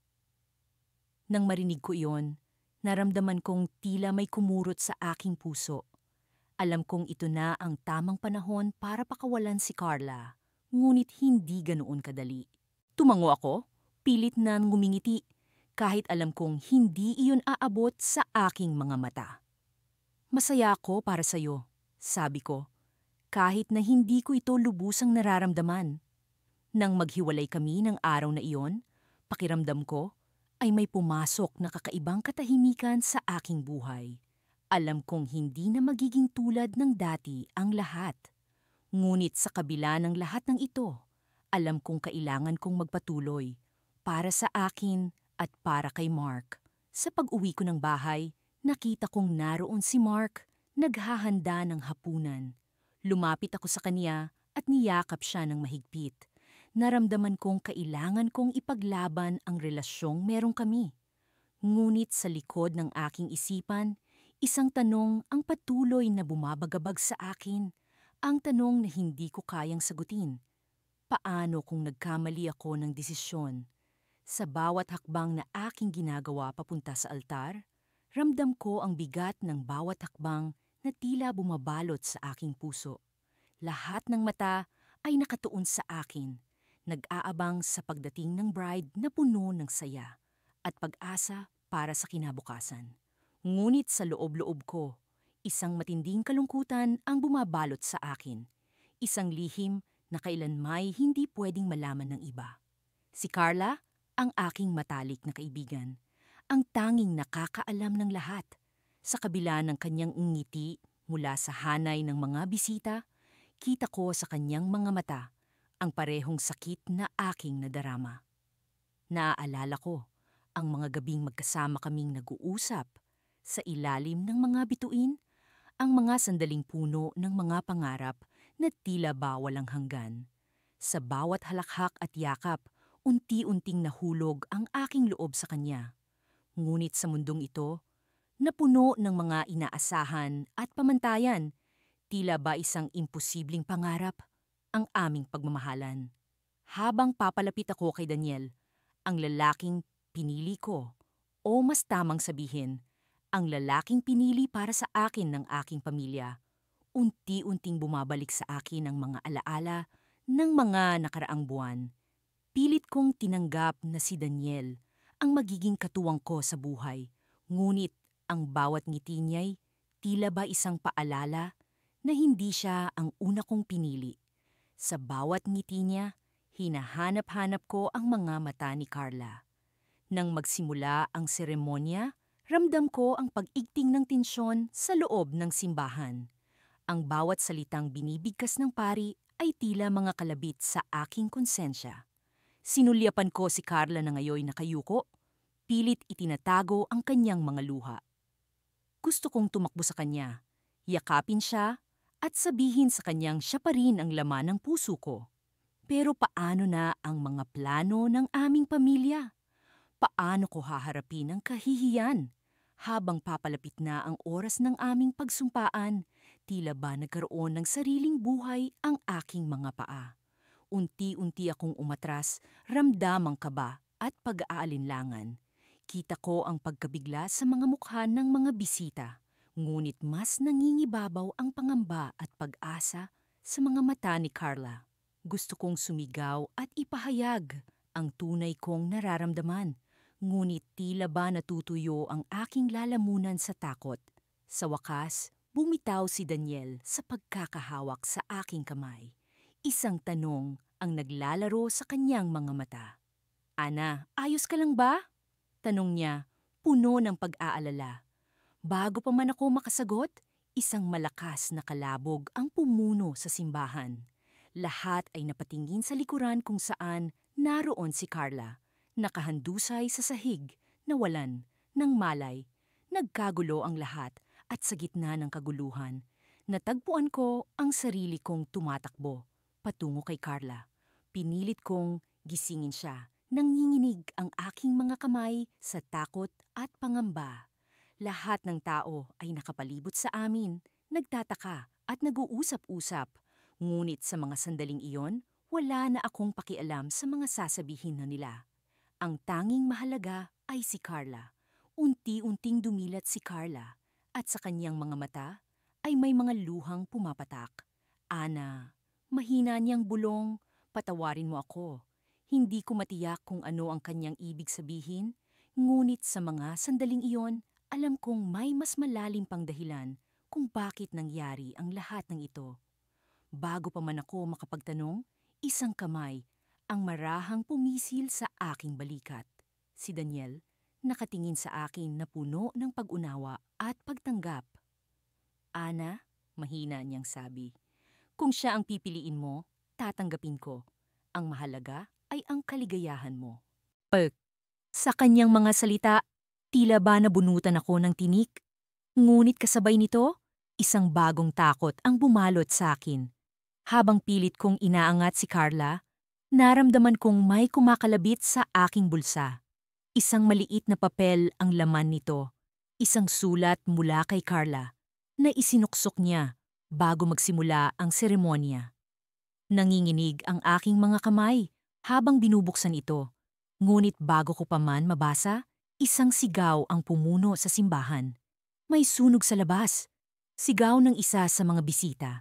Nang marinig ko iyon, naramdaman kong tila may kumurot sa aking puso. Alam kong ito na ang tamang panahon para pakawalan si Carla, ngunit hindi ganoon kadali. Tumango ako, pilit na ngumingiti, kahit alam kong hindi iyon aabot sa aking mga mata. "Masaya ako para sa'yo," sabi ko, kahit na hindi ko ito lubusang nararamdaman. Nang maghiwalay kami ng araw na iyon, pakiramdam ko ay may pumasok na kakaibang katahimikan sa aking buhay. Alam kong hindi na magiging tulad ng dati ang lahat. Ngunit sa kabila ng lahat ng ito, alam kong kailangan kong magpatuloy para sa akin at para kay Mark. Sa pag-uwi ko ng bahay, nakita kong naroon si Mark, naghahanda ng hapunan. Lumapit ako sa kanya at niyakap siya ng mahigpit. Naramdaman kong kailangan kong ipaglaban ang relasyong meron kami. Ngunit sa likod ng aking isipan, isang tanong ang patuloy na bumabagabag sa akin. Ang tanong na hindi ko kayang sagutin. Paano kung nagkamali ako ng desisyon? Sa bawat hakbang na aking ginagawa papunta sa altar, ramdam ko ang bigat ng bawat hakbang na tila bumabalot sa aking puso. Lahat ng mata ay nakatuon sa akin, nag-aabang sa pagdating ng bride na puno ng saya at pag-asa para sa kinabukasan. Ngunit sa loob-loob ko, isang matinding kalungkutan ang bumabalot sa akin. Isang lihim na kailanmay hindi pwedeng malaman ng iba. Si Carla, ang aking matalik na kaibigan, ang tanging nakakaalam ng lahat. Sa kabila ng kanyang ngiti mula sa hanay ng mga bisita, kita ko sa kanyang mga mata ang parehong sakit na aking nadarama. Naaalala ko ang mga gabing magkasama kaming nag-uusap sa ilalim ng mga bituin, ang mga sandaling puno ng mga pangarap na tila ba walang hanggan. Sa bawat halakhak at yakap, unti-unting nahulog ang aking loob sa kanya. Ngunit sa mundong ito, na puno ng mga inaasahan at pamantayan. Tila ba isang imposibleng pangarap ang aming pagmamahalan. Habang papalapit ako kay Daniel, ang lalaking pinili ko, o mas tamang sabihin, ang lalaking pinili para sa akin ng aking pamilya, unti-unting bumabalik sa akin ang mga alaala ng mga nakaraang buwan. Pilit kong tinanggap na si Daniel ang magiging katuwang ko sa buhay, ngunit ang bawat ngiti niya'y tila ba isang paalala na hindi siya ang una kong pinili. Sa bawat ngiti niya, hinahanap-hanap ko ang mga mata ni Carla. Nang magsimula ang seremonya, ramdam ko ang pag-igting ng tensyon sa loob ng simbahan. Ang bawat salitang binibigkas ng pari ay tila mga kalabit sa aking konsensya. Sinulyapan ko si Carla na ngayoy nakayuko, pilit itinatago ang kanyang mga luha. Gusto kong tumakbo sa kanya, yakapin siya at sabihin sa kanyang siya pa rin ang laman ng puso ko. Pero paano na ang mga plano ng aming pamilya? Paano ko haharapin ang kahihiyan? Habang papalapit na ang oras ng aming pagsumpaan, tila ba nagkaroon ng sariling buhay ang aking mga paa. Unti-unti akong umatras, ramdam ang kaba at pag-aalinlangan. Kita ko ang pagkabigla sa mga mukha ng mga bisita, ngunit mas nangingibabaw ang pangamba at pag-asa sa mga mata ni Carla. Gusto kong sumigaw at ipahayag ang tunay kong nararamdaman, ngunit tila ba natutuyo ang aking lalamunan sa takot. Sa wakas, bumitaw si Daniel sa pagkakahawak sa aking kamay. Isang tanong ang naglalaro sa kanyang mga mata. "Ana, ayos ka lang ba?" Tanong niya, puno ng pag-aalala. Bago pa man ako makasagot, isang malakas na kalabog ang pumuno sa simbahan. Lahat ay napatingin sa likuran kung saan naroon si Carla, nakahandusay sa sahig, nawalan ng malay. Nagkagulo ang lahat at sa gitna ng kaguluhan, natagpuan ko ang sarili kong tumatakbo patungo kay Carla. Pinilit kong gisingin siya. Nanginginig ang aking mga kamay sa takot at pangamba. Lahat ng tao ay nakapalibot sa amin, nagtataka at nag-uusap-usap. Ngunit sa mga sandaling iyon, wala na akong pakialam sa mga sasabihin na nila. Ang tanging mahalaga ay si Carla. Unti-unting dumilat si Carla at sa kanyang mga mata ay may mga luhang pumapatak. "Ana," mahina niyang bulong, "patawarin mo ako." Hindi ko matiyak kung ano ang kanyang ibig sabihin, ngunit sa mga sandaling iyon, alam kong may mas malalim pang dahilan kung bakit nangyari ang lahat ng ito. Bago pa man ako makapagtanong, isang kamay ang marahang pumisil sa aking balikat. Si Daniel, nakatingin sa akin na puno ng pag-unawa at pagtanggap. "Ana," mahina niyang sabi, "kung siya ang pipiliin mo, tatanggapin ko. Ang mahalaga ay ang kaligayahan mo." Sa kanyang mga salita, tila ba nabunutan ako ng tinik. Ngunit kasabay nito, isang bagong takot ang bumalot sa akin. Habang pilit kong inaangat si Carla, naramdaman kong may kumakalabit sa aking bulsa. Isang maliit na papel ang laman nito. Isang sulat mula kay Carla na isinuksok niya bago magsimula ang seremonya. Nanginginig ang aking mga kamay habang binubuksan ito. Ngunit bago ko pa man mabasa, isang sigaw ang pumuno sa simbahan. May sunog sa labas. Sigaw ng isa sa mga bisita.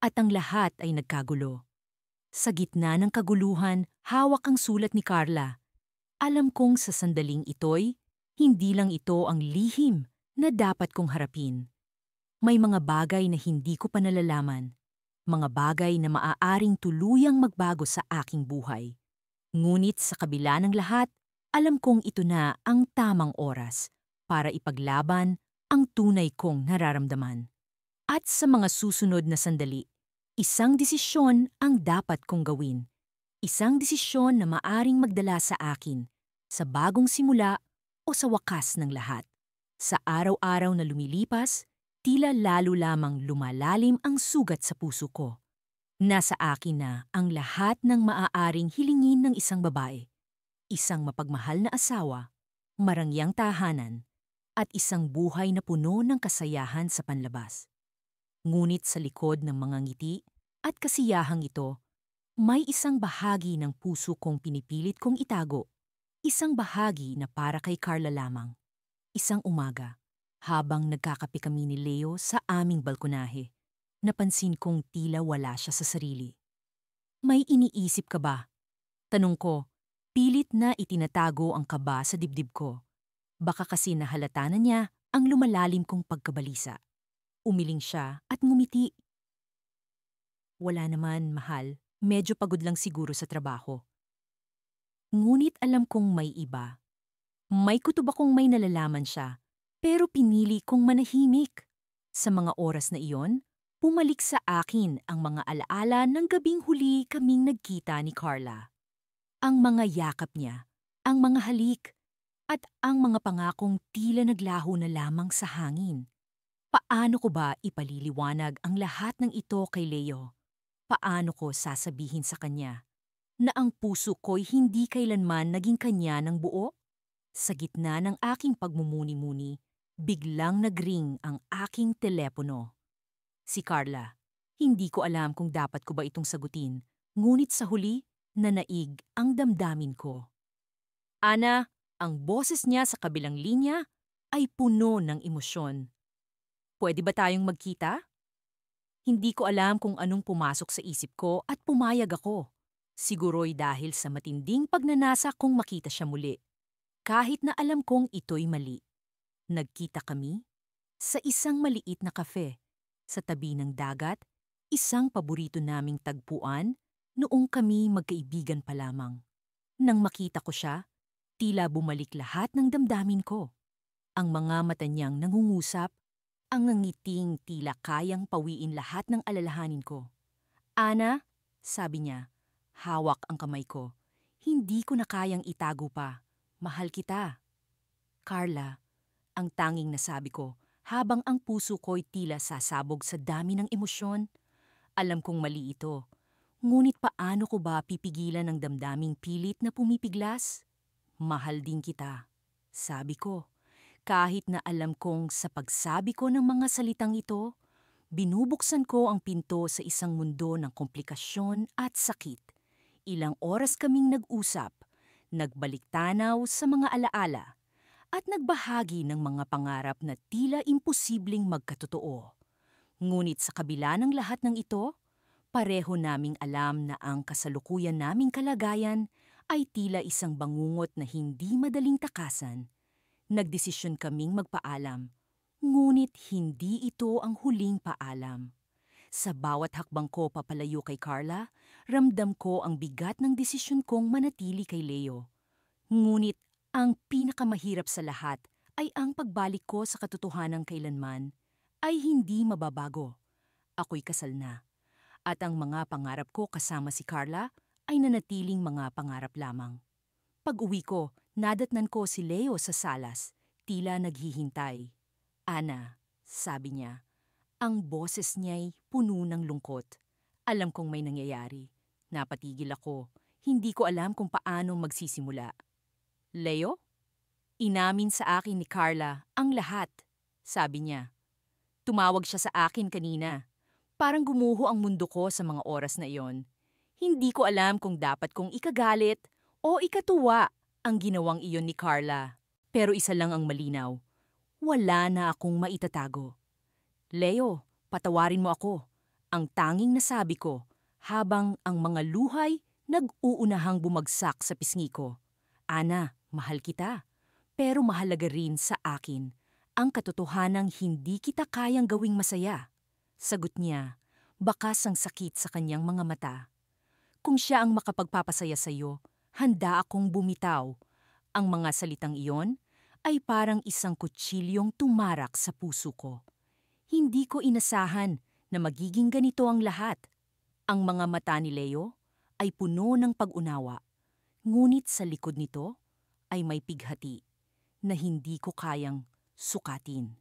At ang lahat ay nagkagulo. Sa gitna ng kaguluhan, hawak ang sulat ni Carla. Alam kong sa sandaling ito'y, hindi lang ito ang lihim na dapat kong harapin. May mga bagay na hindi ko pa nalalaman. Mga bagay na maaaring tuluyang magbago sa aking buhay. Ngunit sa kabila ng lahat, alam kong ito na ang tamang oras para ipaglaban ang tunay kong nararamdaman. At sa mga susunod na sandali, isang desisyon ang dapat kong gawin. Isang desisyon na maaring magdala sa akin sa bagong simula o sa wakas ng lahat. Sa araw-araw na lumilipas, tila lalo lamang lumalalim ang sugat sa puso ko. Nasa akin na ang lahat ng maaaring hilingin ng isang babae. Isang mapagmahal na asawa, marangyang tahanan, at isang buhay na puno ng kasayahan sa panlabas. Ngunit sa likod ng mga ngiti at kasiyahang ito, may isang bahagi ng puso kong pinipilit kong itago. Isang bahagi na para kay Carla lamang. Isang umaga, habang nagkakape kami ni Leo sa aming balkonahe, napansin kong tila wala siya sa sarili. May iniisip ka ba? Tanong ko, pilit na itinatago ang kaba sa dibdib ko. Baka kasi nahalata na niya ang lumalalim kong pagkabalisa. Umiling siya at ngumiti. Wala naman, mahal. Medyo pagod lang siguro sa trabaho. Ngunit alam kong may iba. May kutob akong may nalalaman siya, pero pinili kong manahimik. Sa mga oras na iyon, pumalik sa akin ang mga alaala ng gabing huli kaming nagkita ni Carla. Ang mga yakap niya, ang mga halik, at ang mga pangakong tila naglaho na lamang sa hangin. Paano ko ba ipaliliwanag ang lahat ng ito kay Leo? Paano ko sasabihin sa kanya na ang puso ko'y hindi kailanman naging kanya ng buo? Sa gitna ng aking pagmumuni-muni, biglang nagring ang aking telepono. Si Carla. Hindi ko alam kung dapat ko ba itong sagutin, ngunit sa huli, nanaig ang damdamin ko. Ana, ang boses niya sa kabilang linya ay puno ng emosyon. Pwede ba tayong magkita? Hindi ko alam kung anong pumasok sa isip ko at pumayag ako. Siguro'y dahil sa matinding pagnanasa kong makita siya muli. Kahit na alam kong ito'y mali. Nagkita kami sa isang maliit na kafe, sa tabi ng dagat, isang paborito naming tagpuan noong kami magkaibigan pa lamang. Nang makita ko siya, tila bumalik lahat ng damdamin ko. Ang mga mata niyang nangungusap, ang ngiting tila kayang pawiin lahat ng alalahanin ko. Ana, sabi niya, hawak ang kamay ko. Hindi ko na kayang itago pa. Mahal kita. Carla, ang tanging nasabi ko habang ang puso ko'y tila sasabog sa dami ng emosyon. Alam kong mali ito. Ngunit paano ko ba pipigilan ang damdaming pilit na pumipiglas? Mahal din kita, sabi ko. Kahit na alam kong sa pagsabi ko ng mga salitang ito, binubuksan ko ang pinto sa isang mundo ng komplikasyon at sakit. Ilang oras kaming nag-usap, nagbalik-tanaw sa mga alaala, at nagbahagi ng mga pangarap na tila imposibleng magkatotoo. Ngunit sa kabila ng lahat ng ito, pareho naming alam na ang kasalukuyan naming kalagayan ay tila isang bangungot na hindi madaling takasan. Nagdesisyon kaming magpaalam, ngunit hindi ito ang huling paalam. Sa bawat hakbang ko papalayo kay Carla, ramdam ko ang bigat ng desisyon kong manatili kay Leo. Ngunit ang pinakamahirap sa lahat ay ang pagbalik ko sa katotohanan kailanman ay hindi mababago. Ako'y kasal na, at ang mga pangarap ko kasama si Carla ay nanatiling mga pangarap lamang. Pag-uwi ko, nadatnan ko si Leo sa salas, tila naghihintay. Ana, sabi niya, ang boses niya'y puno ng lungkot. Alam kong may nangyayari. Napatigil ako. Hindi ko alam kung paano magsisimula. Leo? Inamin sa akin ni Carla ang lahat, sabi niya. Tumawag siya sa akin kanina. Parang gumuho ang mundo ko sa mga oras na iyon. Hindi ko alam kung dapat kong ikagalit o ikatuwa ang ginawang iyon ni Carla. Pero isa lang ang malinaw. Wala na akong maitatago. Leo, patawarin mo ako. Ang tanging nasabi ko habang ang mga luhay nag-uunahang bumagsak sa pisngi ko. Ana, mahal kita. Pero mahalaga rin sa akin ang katotohanang hindi kita kayang gawing masaya. Sagot niya, bakas ang sakit sa kanyang mga mata. Kung siya ang makapagpapasaya sa iyo, handa akong bumitaw. Ang mga salitang iyon ay parang isang kutsilyong tumarak sa puso ko. Hindi ko inasahan na magiging ganito ang lahat. Ang mga mata ni Leo ay puno ng pag-unawa. Ngunit sa likod nito ay may pighati na hindi ko kayang sukatin.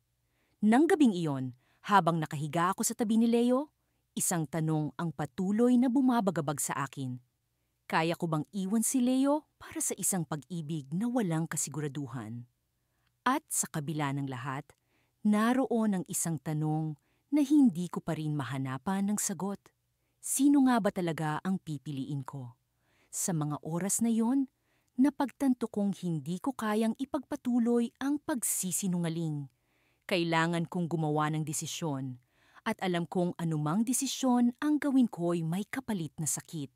Nang gabing iyon, habang nakahiga ako sa tabi ni Leo, isang tanong ang patuloy na bumabagabag sa akin. Kaya ko bang iwan si Leo para sa isang pag-ibig na walang kasiguraduhan? At sa kabila ng lahat, naroon ang isang tanong na hindi ko pa rin mahanapan ng sagot. Sino nga ba talaga ang pipiliin ko? Sa mga oras na yon, napagtanto kong hindi ko kayang ipagpatuloy ang pagsisinungaling. Kailangan kong gumawa ng desisyon at alam kong anumang desisyon ang gawin ko'y may kapalit na sakit.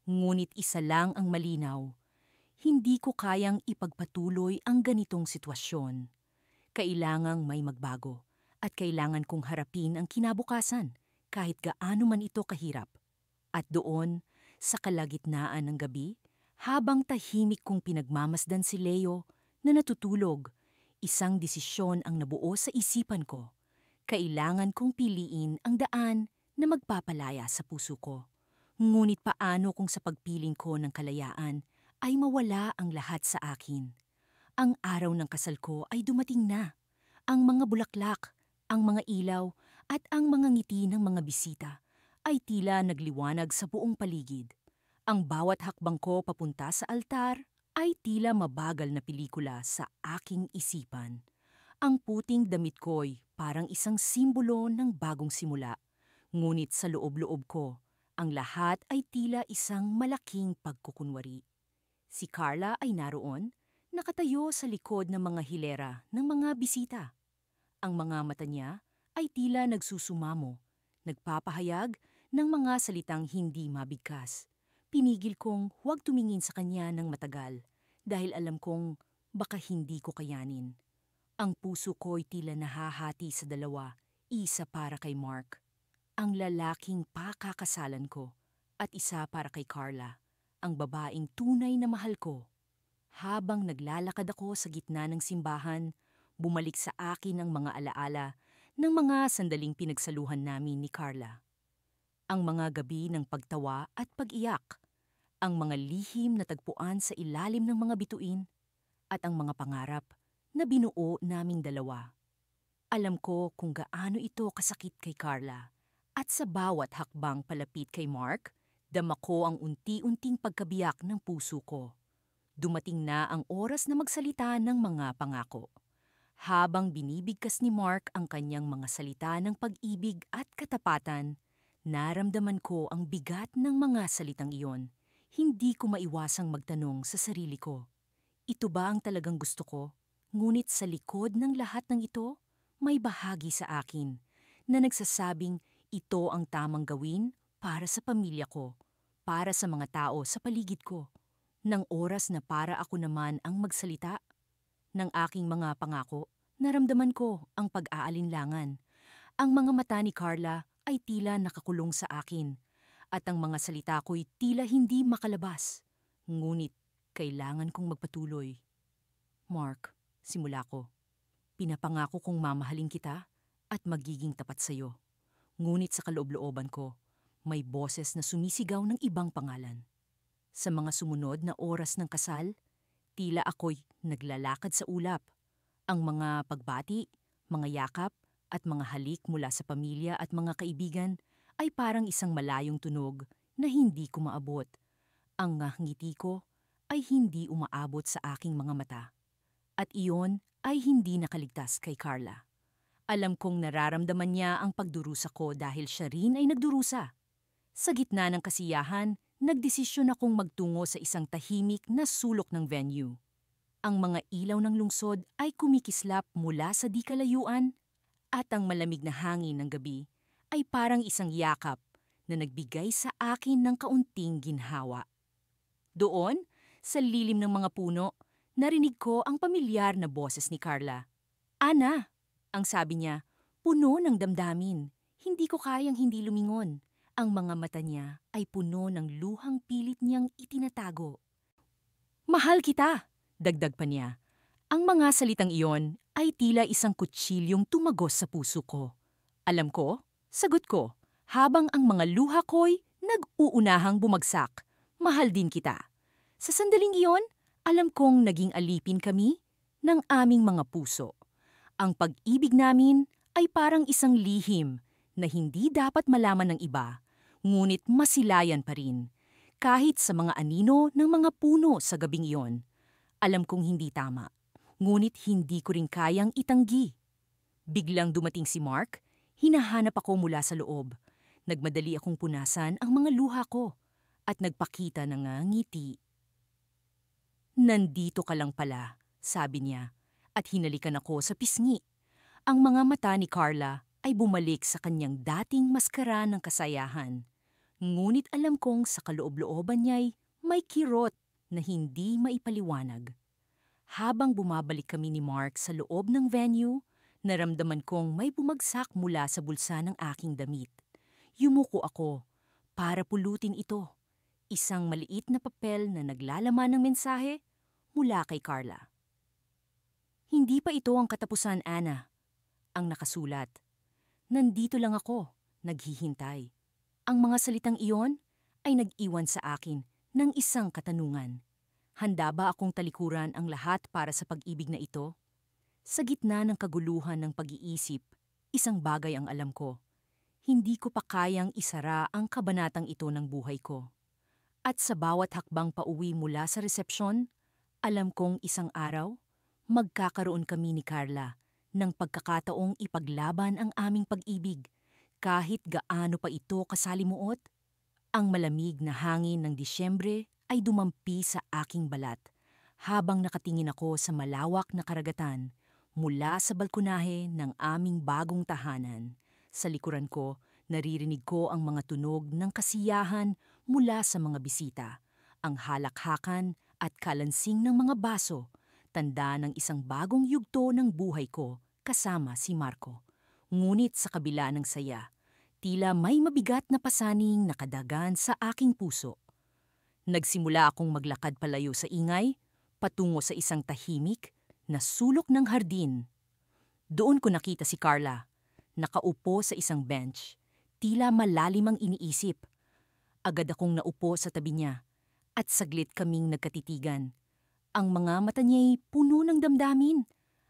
Ngunit isa lang ang malinaw. Hindi ko kayang ipagpatuloy ang ganitong sitwasyon. Kailangang may magbago at kailangan kong harapin ang kinabukasan kahit gaano man ito kahirap. At doon, sa kalagitnaan ng gabi, habang tahimik kong pinagmamasdan si Leo na natutulog, isang desisyon ang nabuo sa isipan ko. Kailangan kong piliin ang daan na magpapalaya sa puso ko. Ngunit paano kung sa pagpiling ko ng kalayaan ay mawala ang lahat sa akin? Ang araw ng kasal ko ay dumating na. Ang mga bulaklak, ang mga ilaw, at ang mga ngiti ng mga bisita ay tila nagliwanag sa buong paligid. Ang bawat hakbang ko papunta sa altar ay tila mabagal na pelikula sa aking isipan. Ang puting damit ko'y parang isang simbolo ng bagong simula. Ngunit sa loob-loob ko, ang lahat ay tila isang malaking pagkukunwari. Si Carla ay naroon, nakatayo sa likod ng mga hilera ng mga bisita. Ang mga mata niya ay tila nagsusumamo, nagpapahayag ng mga salitang hindi mabigkas. Pinigil kong huwag tumingin sa kanya ng matagal dahil alam kong baka hindi ko kayanin. Ang puso ko'y tila nahahati sa dalawa, isa para kay Mark, ang lalaking pakakasalan ko, at isa para kay Carla, ang babaeng tunay na mahal ko. Habang naglalakad ako sa gitna ng simbahan, bumalik sa akin ang mga alaala ng mga sandaling pinagsaluhan namin ni Carla. Ang mga gabi ng pagtawa at pag-iyak, ang mga lihim na tagpuan sa ilalim ng mga bituin, at ang mga pangarap na binuo naming dalawa. Alam ko kung gaano ito kasakit kay Carla, at sa bawat hakbang palapit kay Mark, dama ko ang unti-unting pagkabiyak ng puso ko. Dumating na ang oras na magsalita ng mga pangako. Habang binibigkas ni Mark ang kanyang mga salita ng pag-ibig at katapatan, naramdaman ko ang bigat ng mga salitang iyon. Hindi ko maiwasang magtanong sa sarili ko, ito ba ang talagang gusto ko? Ngunit sa likod ng lahat ng ito, may bahagi sa akin na nagsasabing ito ang tamang gawin para sa pamilya ko, para sa mga tao sa paligid ko. Nang oras na para ako naman ang magsalita ng aking mga pangako, naramdaman ko ang pag-aalinlangan. Ang mga mata ni Carla ay tila nakakulong sa akin at ang mga salita ko'y tila hindi makalabas. Ngunit kailangan kong magpatuloy. Mark, simula ko, pinapangako kong mamahalin kita at magiging tapat sa'yo. Ngunit sa kaloob-looban ko, may boses na sumisigaw ng ibang pangalan. Sa mga sumunod na oras ng kasal, tila ako'y naglalakad sa ulap. Ang mga pagbati, mga yakap, at mga halik mula sa pamilya at mga kaibigan ay parang isang malayong tunog na hindi ko maabot. Ang ngiti ko ay hindi umaabot sa aking mga mata. At iyon ay hindi nakaligtas kay Carla. Alam kong nararamdaman niya ang pagdurusa ko dahil siya rin ay nagdurusa. Sa gitna ng kasiyahan, nagdesisyon akong magtungo sa isang tahimik na sulok ng venue. Ang mga ilaw ng lungsod ay kumikislap mula sa di kalayuan at ang malamig na hangin ng gabi ay parang isang yakap na nagbigay sa akin ng kaunting ginhawa. Doon, sa lilim ng mga puno, narinig ko ang pamilyar na boses ni Carla. "Ana," ang sabi niya, puno ng damdamin. Hindi ko kayang hindi lumingon. Ang mga mata niya ay puno ng luhang pilit niyang itinatago. "Mahal kita," dagdag pa niya. Ang mga salitang iyon ay tila isang kutsilyong tumagos sa puso ko. Alam ko, sagot ko, habang ang mga luha ko'y nag-uunahang bumagsak. Mahal din kita. Sa sandaling iyon, alam kong naging alipin kami ng aming mga puso. Ang pag-ibig namin ay parang isang lihim na hindi dapat malaman ng iba, ngunit masilayan pa rin. Kahit sa mga anino ng mga puno sa gabing iyon, alam kong hindi tama. Ngunit hindi ko rin kayang itanggi. Biglang dumating si Mark, hinahanap ako mula sa loob. Nagmadali akong punasan ang mga luha ko at nagpakita ng ngiti. "Nandito ka lang pala," sabi niya, at hinalikan ako sa pisngi. Ang mga mata ni Carla ay bumalik sa kanyang dating maskara ng kasayahan. Ngunit alam kong sa kaloob-looban niya'y may kirot na hindi maipaliwanag. Habang bumabalik kami ni Mark sa loob ng venue, naramdaman kong may bumagsak mula sa bulsa ng aking damit. Yumuko ako para pulutin ito. Isang maliit na papel na naglalaman ng mensahe mula kay Carla. "Hindi pa ito ang katapusan, Ana." Ang nakasulat. "Nandito lang ako, naghihintay." Ang mga salitang iyon ay nag-iwan sa akin ng isang katanungan. Handa ba akong talikuran ang lahat para sa pag-ibig na ito? Sa gitna ng kaguluhan ng pag-iisip, isang bagay ang alam ko. Hindi ko pa kayang isara ang kabanatang ito ng buhay ko. At sa bawat hakbang pauwi mula sa resepsyon, alam kong isang araw, magkakaroon kami ni Carla ng pagkakataong ipaglaban ang aming pag-ibig kahit gaano pa ito kasalimuot. Ang malamig na hangin ng Disyembre ay dumampi sa aking balat habang nakatingin ako sa malawak na karagatan mula sa balkonahe ng aming bagong tahanan. Sa likuran ko, naririnig ko ang mga tunog ng kasiyahan mula sa mga bisita, ang halakhakan at kalansing ng mga baso, tanda ng isang bagong yugto ng buhay ko kasama si Marco. Ngunit sa kabila ng saya, tila may mabigat na pasaning nakadagan sa aking puso. Nagsimula akong maglakad palayo sa ingay, patungo sa isang tahimik na sulok ng hardin. Doon ko nakita si Carla, nakaupo sa isang bench, tila malalim ang iniisip. Agad akong naupo sa tabi niya at saglit kaming nagkatitigan. Ang mga mata niya'y puno ng damdamin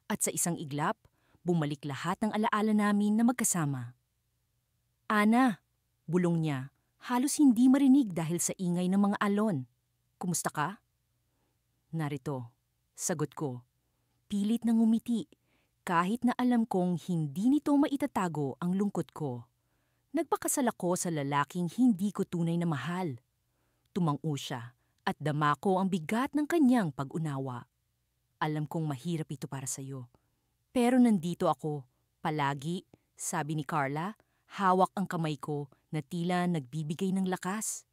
at sa isang iglap, bumalik lahat ng alaala namin na magkasama. "Ana," bulong niya, halos hindi marinig dahil sa ingay ng mga alon. "Kumusta ka?" "Narito," sagot ko. Pilit na ngumiti, kahit na alam kong hindi nito maitatago ang lungkot ko. Nagpakasal ako sa lalaking hindi ko tunay na mahal. Tumango siya at dama ko ang bigat ng kanyang pag-unawa. "Alam kong mahirap ito para sa'yo. Pero nandito ako, palagi," sabi ni Carla, hawak ang kamay ko na tila nagbibigay ng lakas.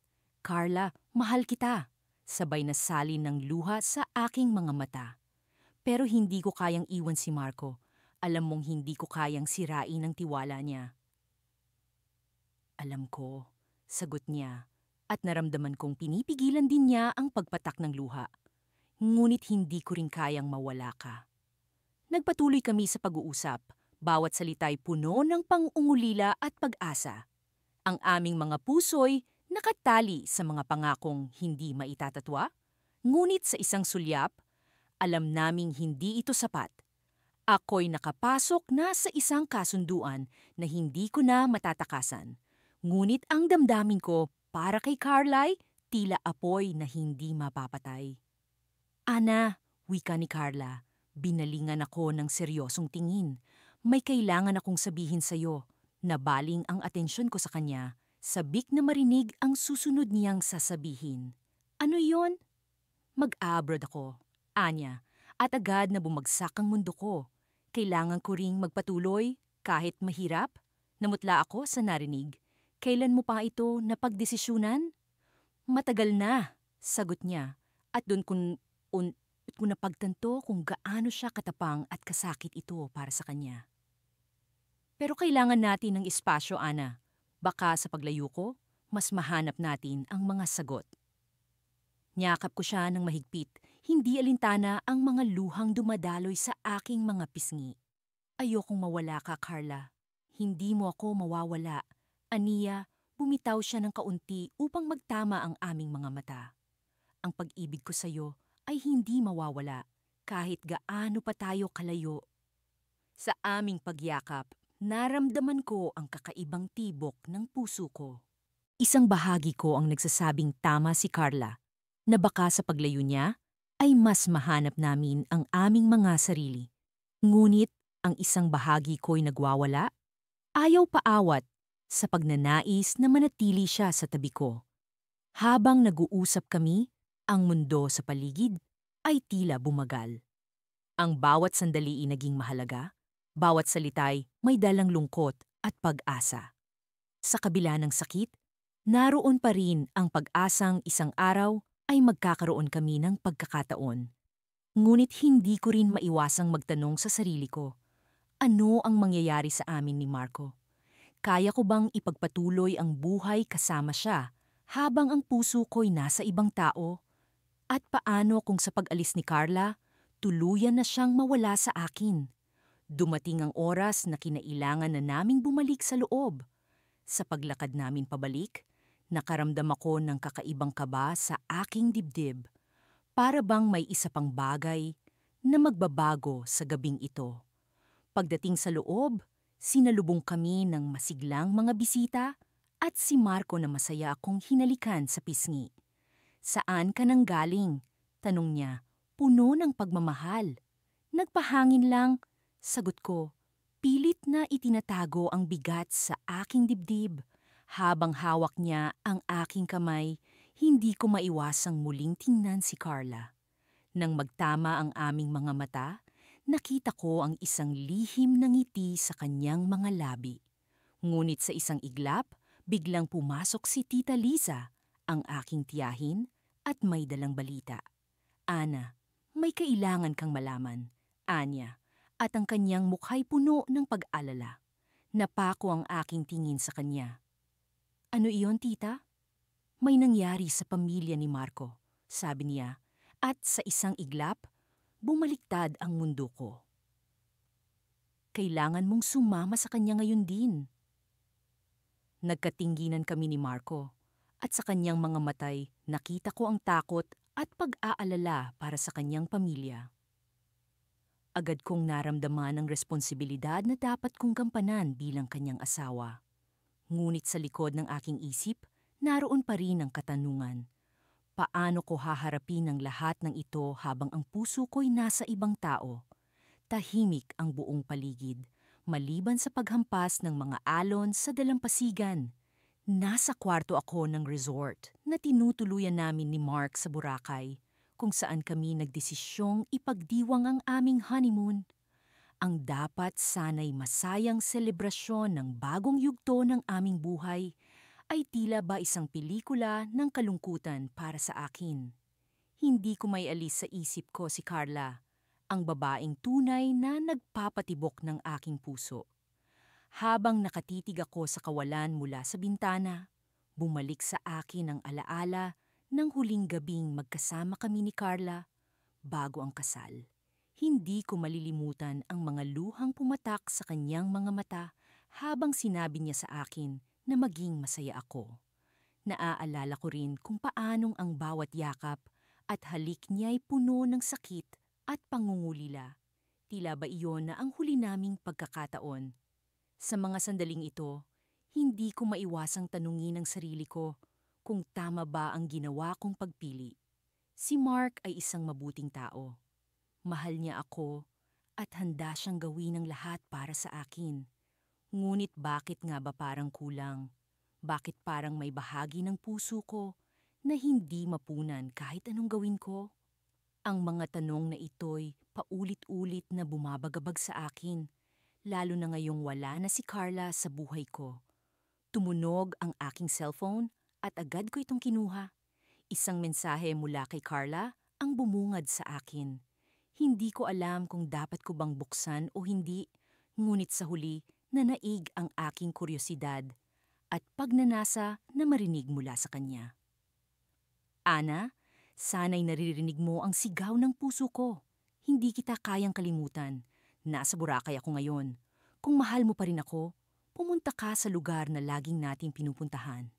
"Carla, mahal kita." Sabay na salin ng luha sa aking mga mata. Pero hindi ko kayang iwan si Marco. Alam mong hindi ko kayang sirain ang tiwala niya. "Alam ko," sagot niya, at naramdaman kong pinipigilan din niya ang pagpatak ng luha. Ngunit hindi ko rin kayang mawala ka. Nagpatuloy kami sa pag-uusap, bawat salita'y puno ng pang-ungulila at pag-asa. Ang aming mga puso'y nakatali sa mga pangakong hindi maitatatwa, ngunit sa isang sulyap, alam naming hindi ito sapat. Ako'y nakapasok na sa isang kasunduan na hindi ko na matatakasan. Ngunit ang damdamin ko para kay Carla'y tila apoy na hindi mapapatay. "Ana," wika ni Carla, binalingan ako ng seryosong tingin. "May kailangan akong sabihin sa'yo." Nabaling ang atensyon ko sa kanya, sabik na marinig ang susunod niyang sasabihin. "Ano yon?" "Mag-abroad ako," anya, at agad na bumagsak ang mundo ko. Kailangan ko ring magpatuloy kahit mahirap. Namutla ako sa narinig. "Kailan mo pa ito napagdesisyunan?" "Matagal na," sagot niya, at doon ko napagtanto kung gaano siya katapang at kasakit ito para sa kanya. "Pero kailangan natin ng espasyo, Ana. Baka sa paglayo ko, mas mahanap natin ang mga sagot." Niyakap ko siya ng mahigpit, hindi alintana ang mga luhang dumadaloy sa aking mga pisngi. "Ayokong mawala ka, Carla. Hindi mo ako mawawala." Aniya, bumitaw siya ng kaunti upang magtama ang aming mga mata. "Ang pag-ibig ko sa'yo ay hindi mawawala kahit gaano pa tayo kalayo." Sa aming pagyakap, naramdaman ko ang kakaibang tibok ng puso ko. Isang bahagi ko ang nagsasabing tama si Carla, na baka sa paglayo niya, ay mas mahanap namin ang aming mga sarili. Ngunit ang isang bahagi ko'y nagwawala, ayaw paawat sa pagnanais na manatili siya sa tabi ko. Habang nag-uusap kami, ang mundo sa paligid ay tila bumagal. Ang bawat sandali ay naging mahalaga, bawat salita'y may dalang lungkot at pag-asa. Sa kabila ng sakit, naroon pa rin ang pag-asang isang araw ay magkakaroon kami ng pagkakataon. Ngunit hindi ko rin maiwasang magtanong sa sarili ko, ano ang mangyayari sa amin ni Marco? Kaya ko bang ipagpatuloy ang buhay kasama siya habang ang puso ko'y nasa ibang tao? At paano kung sa pag-alis ni Carla, tuluyan na siyang mawala sa akin? Dumating ang oras na kinailangan na naming bumalik sa loob. Sa paglakad namin pabalik, nakaramdam ako ng kakaibang kaba sa aking dibdib. Para bang may isa pang bagay na magbabago sa gabing ito. Pagdating sa loob, sinalubong kami ng masiglang mga bisita at si Marco na masaya akong hinalikan sa pisngi. "Saan ka nang galing?" tanong niya, puno ng pagmamahal. "Nagpahangin lang," sagot ko. Pilit na itinatago ang bigat sa aking dibdib. Habang hawak niya ang aking kamay, hindi ko maiwasang muling tingnan si Carla. Nang magtama ang aming mga mata, nakita ko ang isang lihim na ngiti sa kanyang mga labi. Ngunit sa isang iglap, biglang pumasok si Tita Liza, ang aking tiyahin, at may dalang balita. "Ana, may kailangan kang malaman," anya, at ang kanyang mukha'y puno ng pag-alala. Napako ang aking tingin sa kanya. "Ano iyon, tita?" "May nangyari sa pamilya ni Marco," sabi niya, at sa isang iglap, bumaliktad ang mundo ko. "Kailangan mong sumama sa kanya ngayon din." Nagkatingginan kami ni Marco, at sa kanyang mga matay nakita ko ang takot at pag-aalala para sa kanyang pamilya. Agad kong naramdaman ang responsibilidad na dapat kong gampanan bilang kanyang asawa. Ngunit sa likod ng aking isip, naroon pa rin ang katanungan. Paano ko haharapin ang lahat ng ito habang ang puso ko'y nasa ibang tao? Tahimik ang buong paligid, maliban sa paghampas ng mga alon sa dalampasigan. Nasa kwarto ako ng resort na tinutuluyan namin ni Mark sa Boracay, kung saan kami nagdesisyong ipagdiwang ang aming honeymoon. Ang dapat sana'y masayang selebrasyon ng bagong yugto ng aming buhay ay tila ba isang pelikula ng kalungkutan para sa akin. Hindi ko may alis sa isip ko si Carla, ang babaeng tunay na nagpapatibok ng aking puso. Habang nakatitig ako sa kawalan mula sa bintana, bumalik sa akin ang alaala ng huling gabing magkasama kami ni Carla bago ang kasal. Hindi ko malilimutan ang mga luhang pumatak sa kanyang mga mata habang sinabi niya sa akin na maging masaya ako. Naaalala ko rin kung paanong ang bawat yakap at halik niya'y puno ng sakit at pangungulila. Tila ba iyon na ang huli naming pagkakataon? Sa mga sandaling ito, hindi ko maiwasang tanungin ang sarili ko kung tama ba ang ginawa kong pagpili. Si Mark ay isang mabuting tao. Mahal niya ako at handa siyang gawin ang lahat para sa akin. Ngunit bakit nga ba parang kulang? Bakit parang may bahagi ng puso ko na hindi mapunan kahit anong gawin ko? Ang mga tanong na ito'y paulit-ulit na bumabagabag sa akin, lalo na ngayong wala na si Carla sa buhay ko. Tumunog ang aking cellphone at agad ko itong kinuha. Isang mensahe mula kay Carla ang bumungad sa akin. Hindi ko alam kung dapat ko bang buksan o hindi, ngunit sa huli nanaig ang aking kuryosidad at pagnanasa na marinig mula sa kanya. "Ana, sana'y naririnig mo ang sigaw ng puso ko. Hindi kita kayang kalimutan. Nasa Boracay ako ngayon. Kung mahal mo pa rin ako, pumunta ka sa lugar na laging nating pinupuntahan."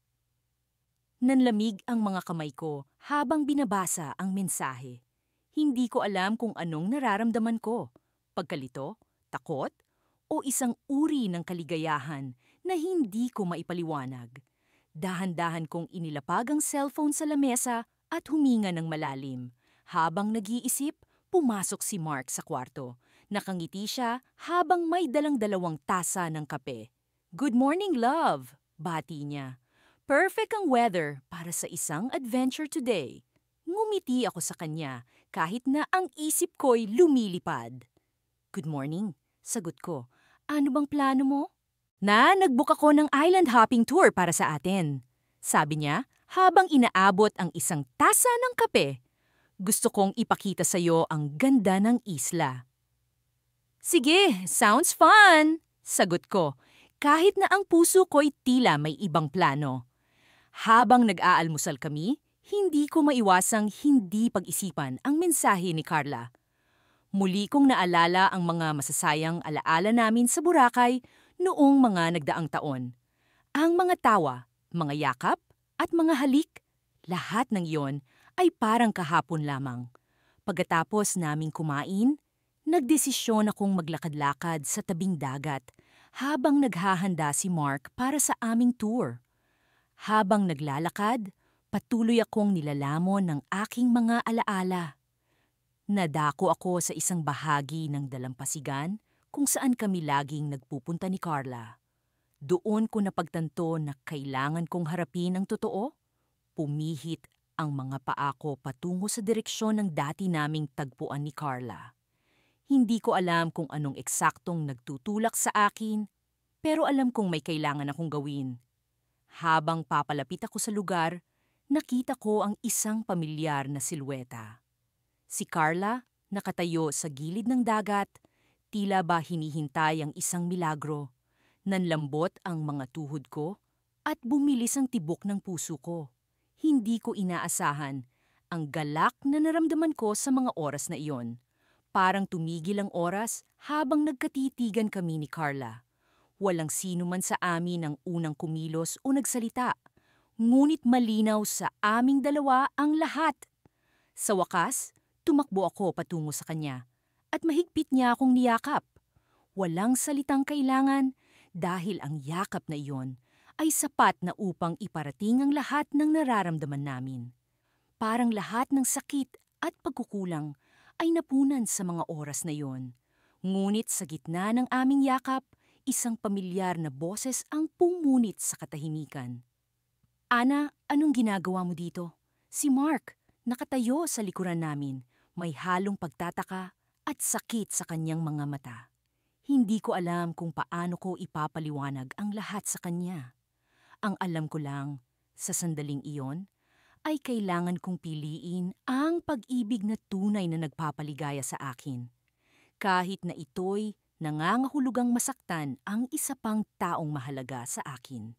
Nanlamig ang mga kamay ko habang binabasa ang mensahe. Hindi ko alam kung anong nararamdaman ko. Pagkalito, takot, o isang uri ng kaligayahan na hindi ko maipaliwanag. Dahan-dahan kong inilapag ang cellphone sa lamesa at huminga ng malalim, Habang nag-iisip, pumasok si Mark sa kwarto. Nakangiti siya habang may dalang-dalawang tasa ng kape. "Good morning, love," bati niya. "Perfect ang weather para sa isang adventure today." Ngumiti ako sa kanya kahit na ang isip ko'y lumilipad. "Good morning," sagot ko. "Ano bang plano mo?" Nagbook ako ng island hopping tour para sa atin," sabi niya habang inaabot ang isang tasa ng kape. "Gusto kong ipakita sa'yo ang ganda ng isla." "Sige, sounds fun!" sagot ko, kahit na ang puso ko'y tila may ibang plano. Habang nag-aalmusal kami, hindi ko maiwasang hindi pag-isipan ang mensahe ni Carla. Muli kong naalala ang mga masasayang alaala namin sa Boracay noong mga nagdaang taon. Ang mga tawa, mga yakap, at mga halik, lahat ng iyon ay parang kahapon lamang. Pagkatapos naming kumain, nagdesisyon akong maglakad-lakad sa tabing dagat habang naghahanda si Mark para sa aming tour. Habang naglalakad, patuloy akong nilalamon ng aking mga alaala. Nadako ako sa isang bahagi ng dalampasigan kung saan kami laging nagpupunta ni Carla. Doon ko napagtanto na kailangan kong harapin ang totoo. Pumihit ang mga paa ko patungo sa direksyon ng dati naming tagpuan ni Carla. Hindi ko alam kung anong eksaktong nagtutulak sa akin, pero alam kong may kailangan akong gawin. Habang papalapit ako sa lugar, nakita ko ang isang pamilyar na silweta. Si Carla, nakatayo sa gilid ng dagat, tila ba hinihintay ang isang milagro. Nanlambot ang mga tuhod ko at bumilis ang tibok ng puso ko. Hindi ko inaasahan ang galak na naramdaman ko sa mga oras na iyon. Parang tumigil ang oras habang nagkatitigan kami ni Carla. Walang sino man sa amin ang unang kumilos o nagsalita, ngunit malinaw sa aming dalawa ang lahat. Sa wakas, tumakbo ako patungo sa kanya at mahigpit niya akong niyakap. Walang salitang kailangan dahil ang yakap na iyon ay sapat na upang iparating ang lahat ng nararamdaman namin. Parang lahat ng sakit at pagkukulang ay napunan sa mga oras na iyon. Ngunit sa gitna ng aming yakap, isang pamilyar na boses ang pumunit sa katahimikan. "Ana, anong ginagawa mo dito?" Si Mark, nakatayo sa likuran namin, may halong pagtataka at sakit sa kanyang mga mata. Hindi ko alam kung paano ko ipapaliwanag ang lahat sa kanya. Ang alam ko lang, sa sandaling iyon, ay kailangan kong piliin ang pag-ibig na tunay na nagpapaligaya sa akin. Kahit na ito'y nangangahulugang masaktan ang isa pang taong mahalaga sa akin.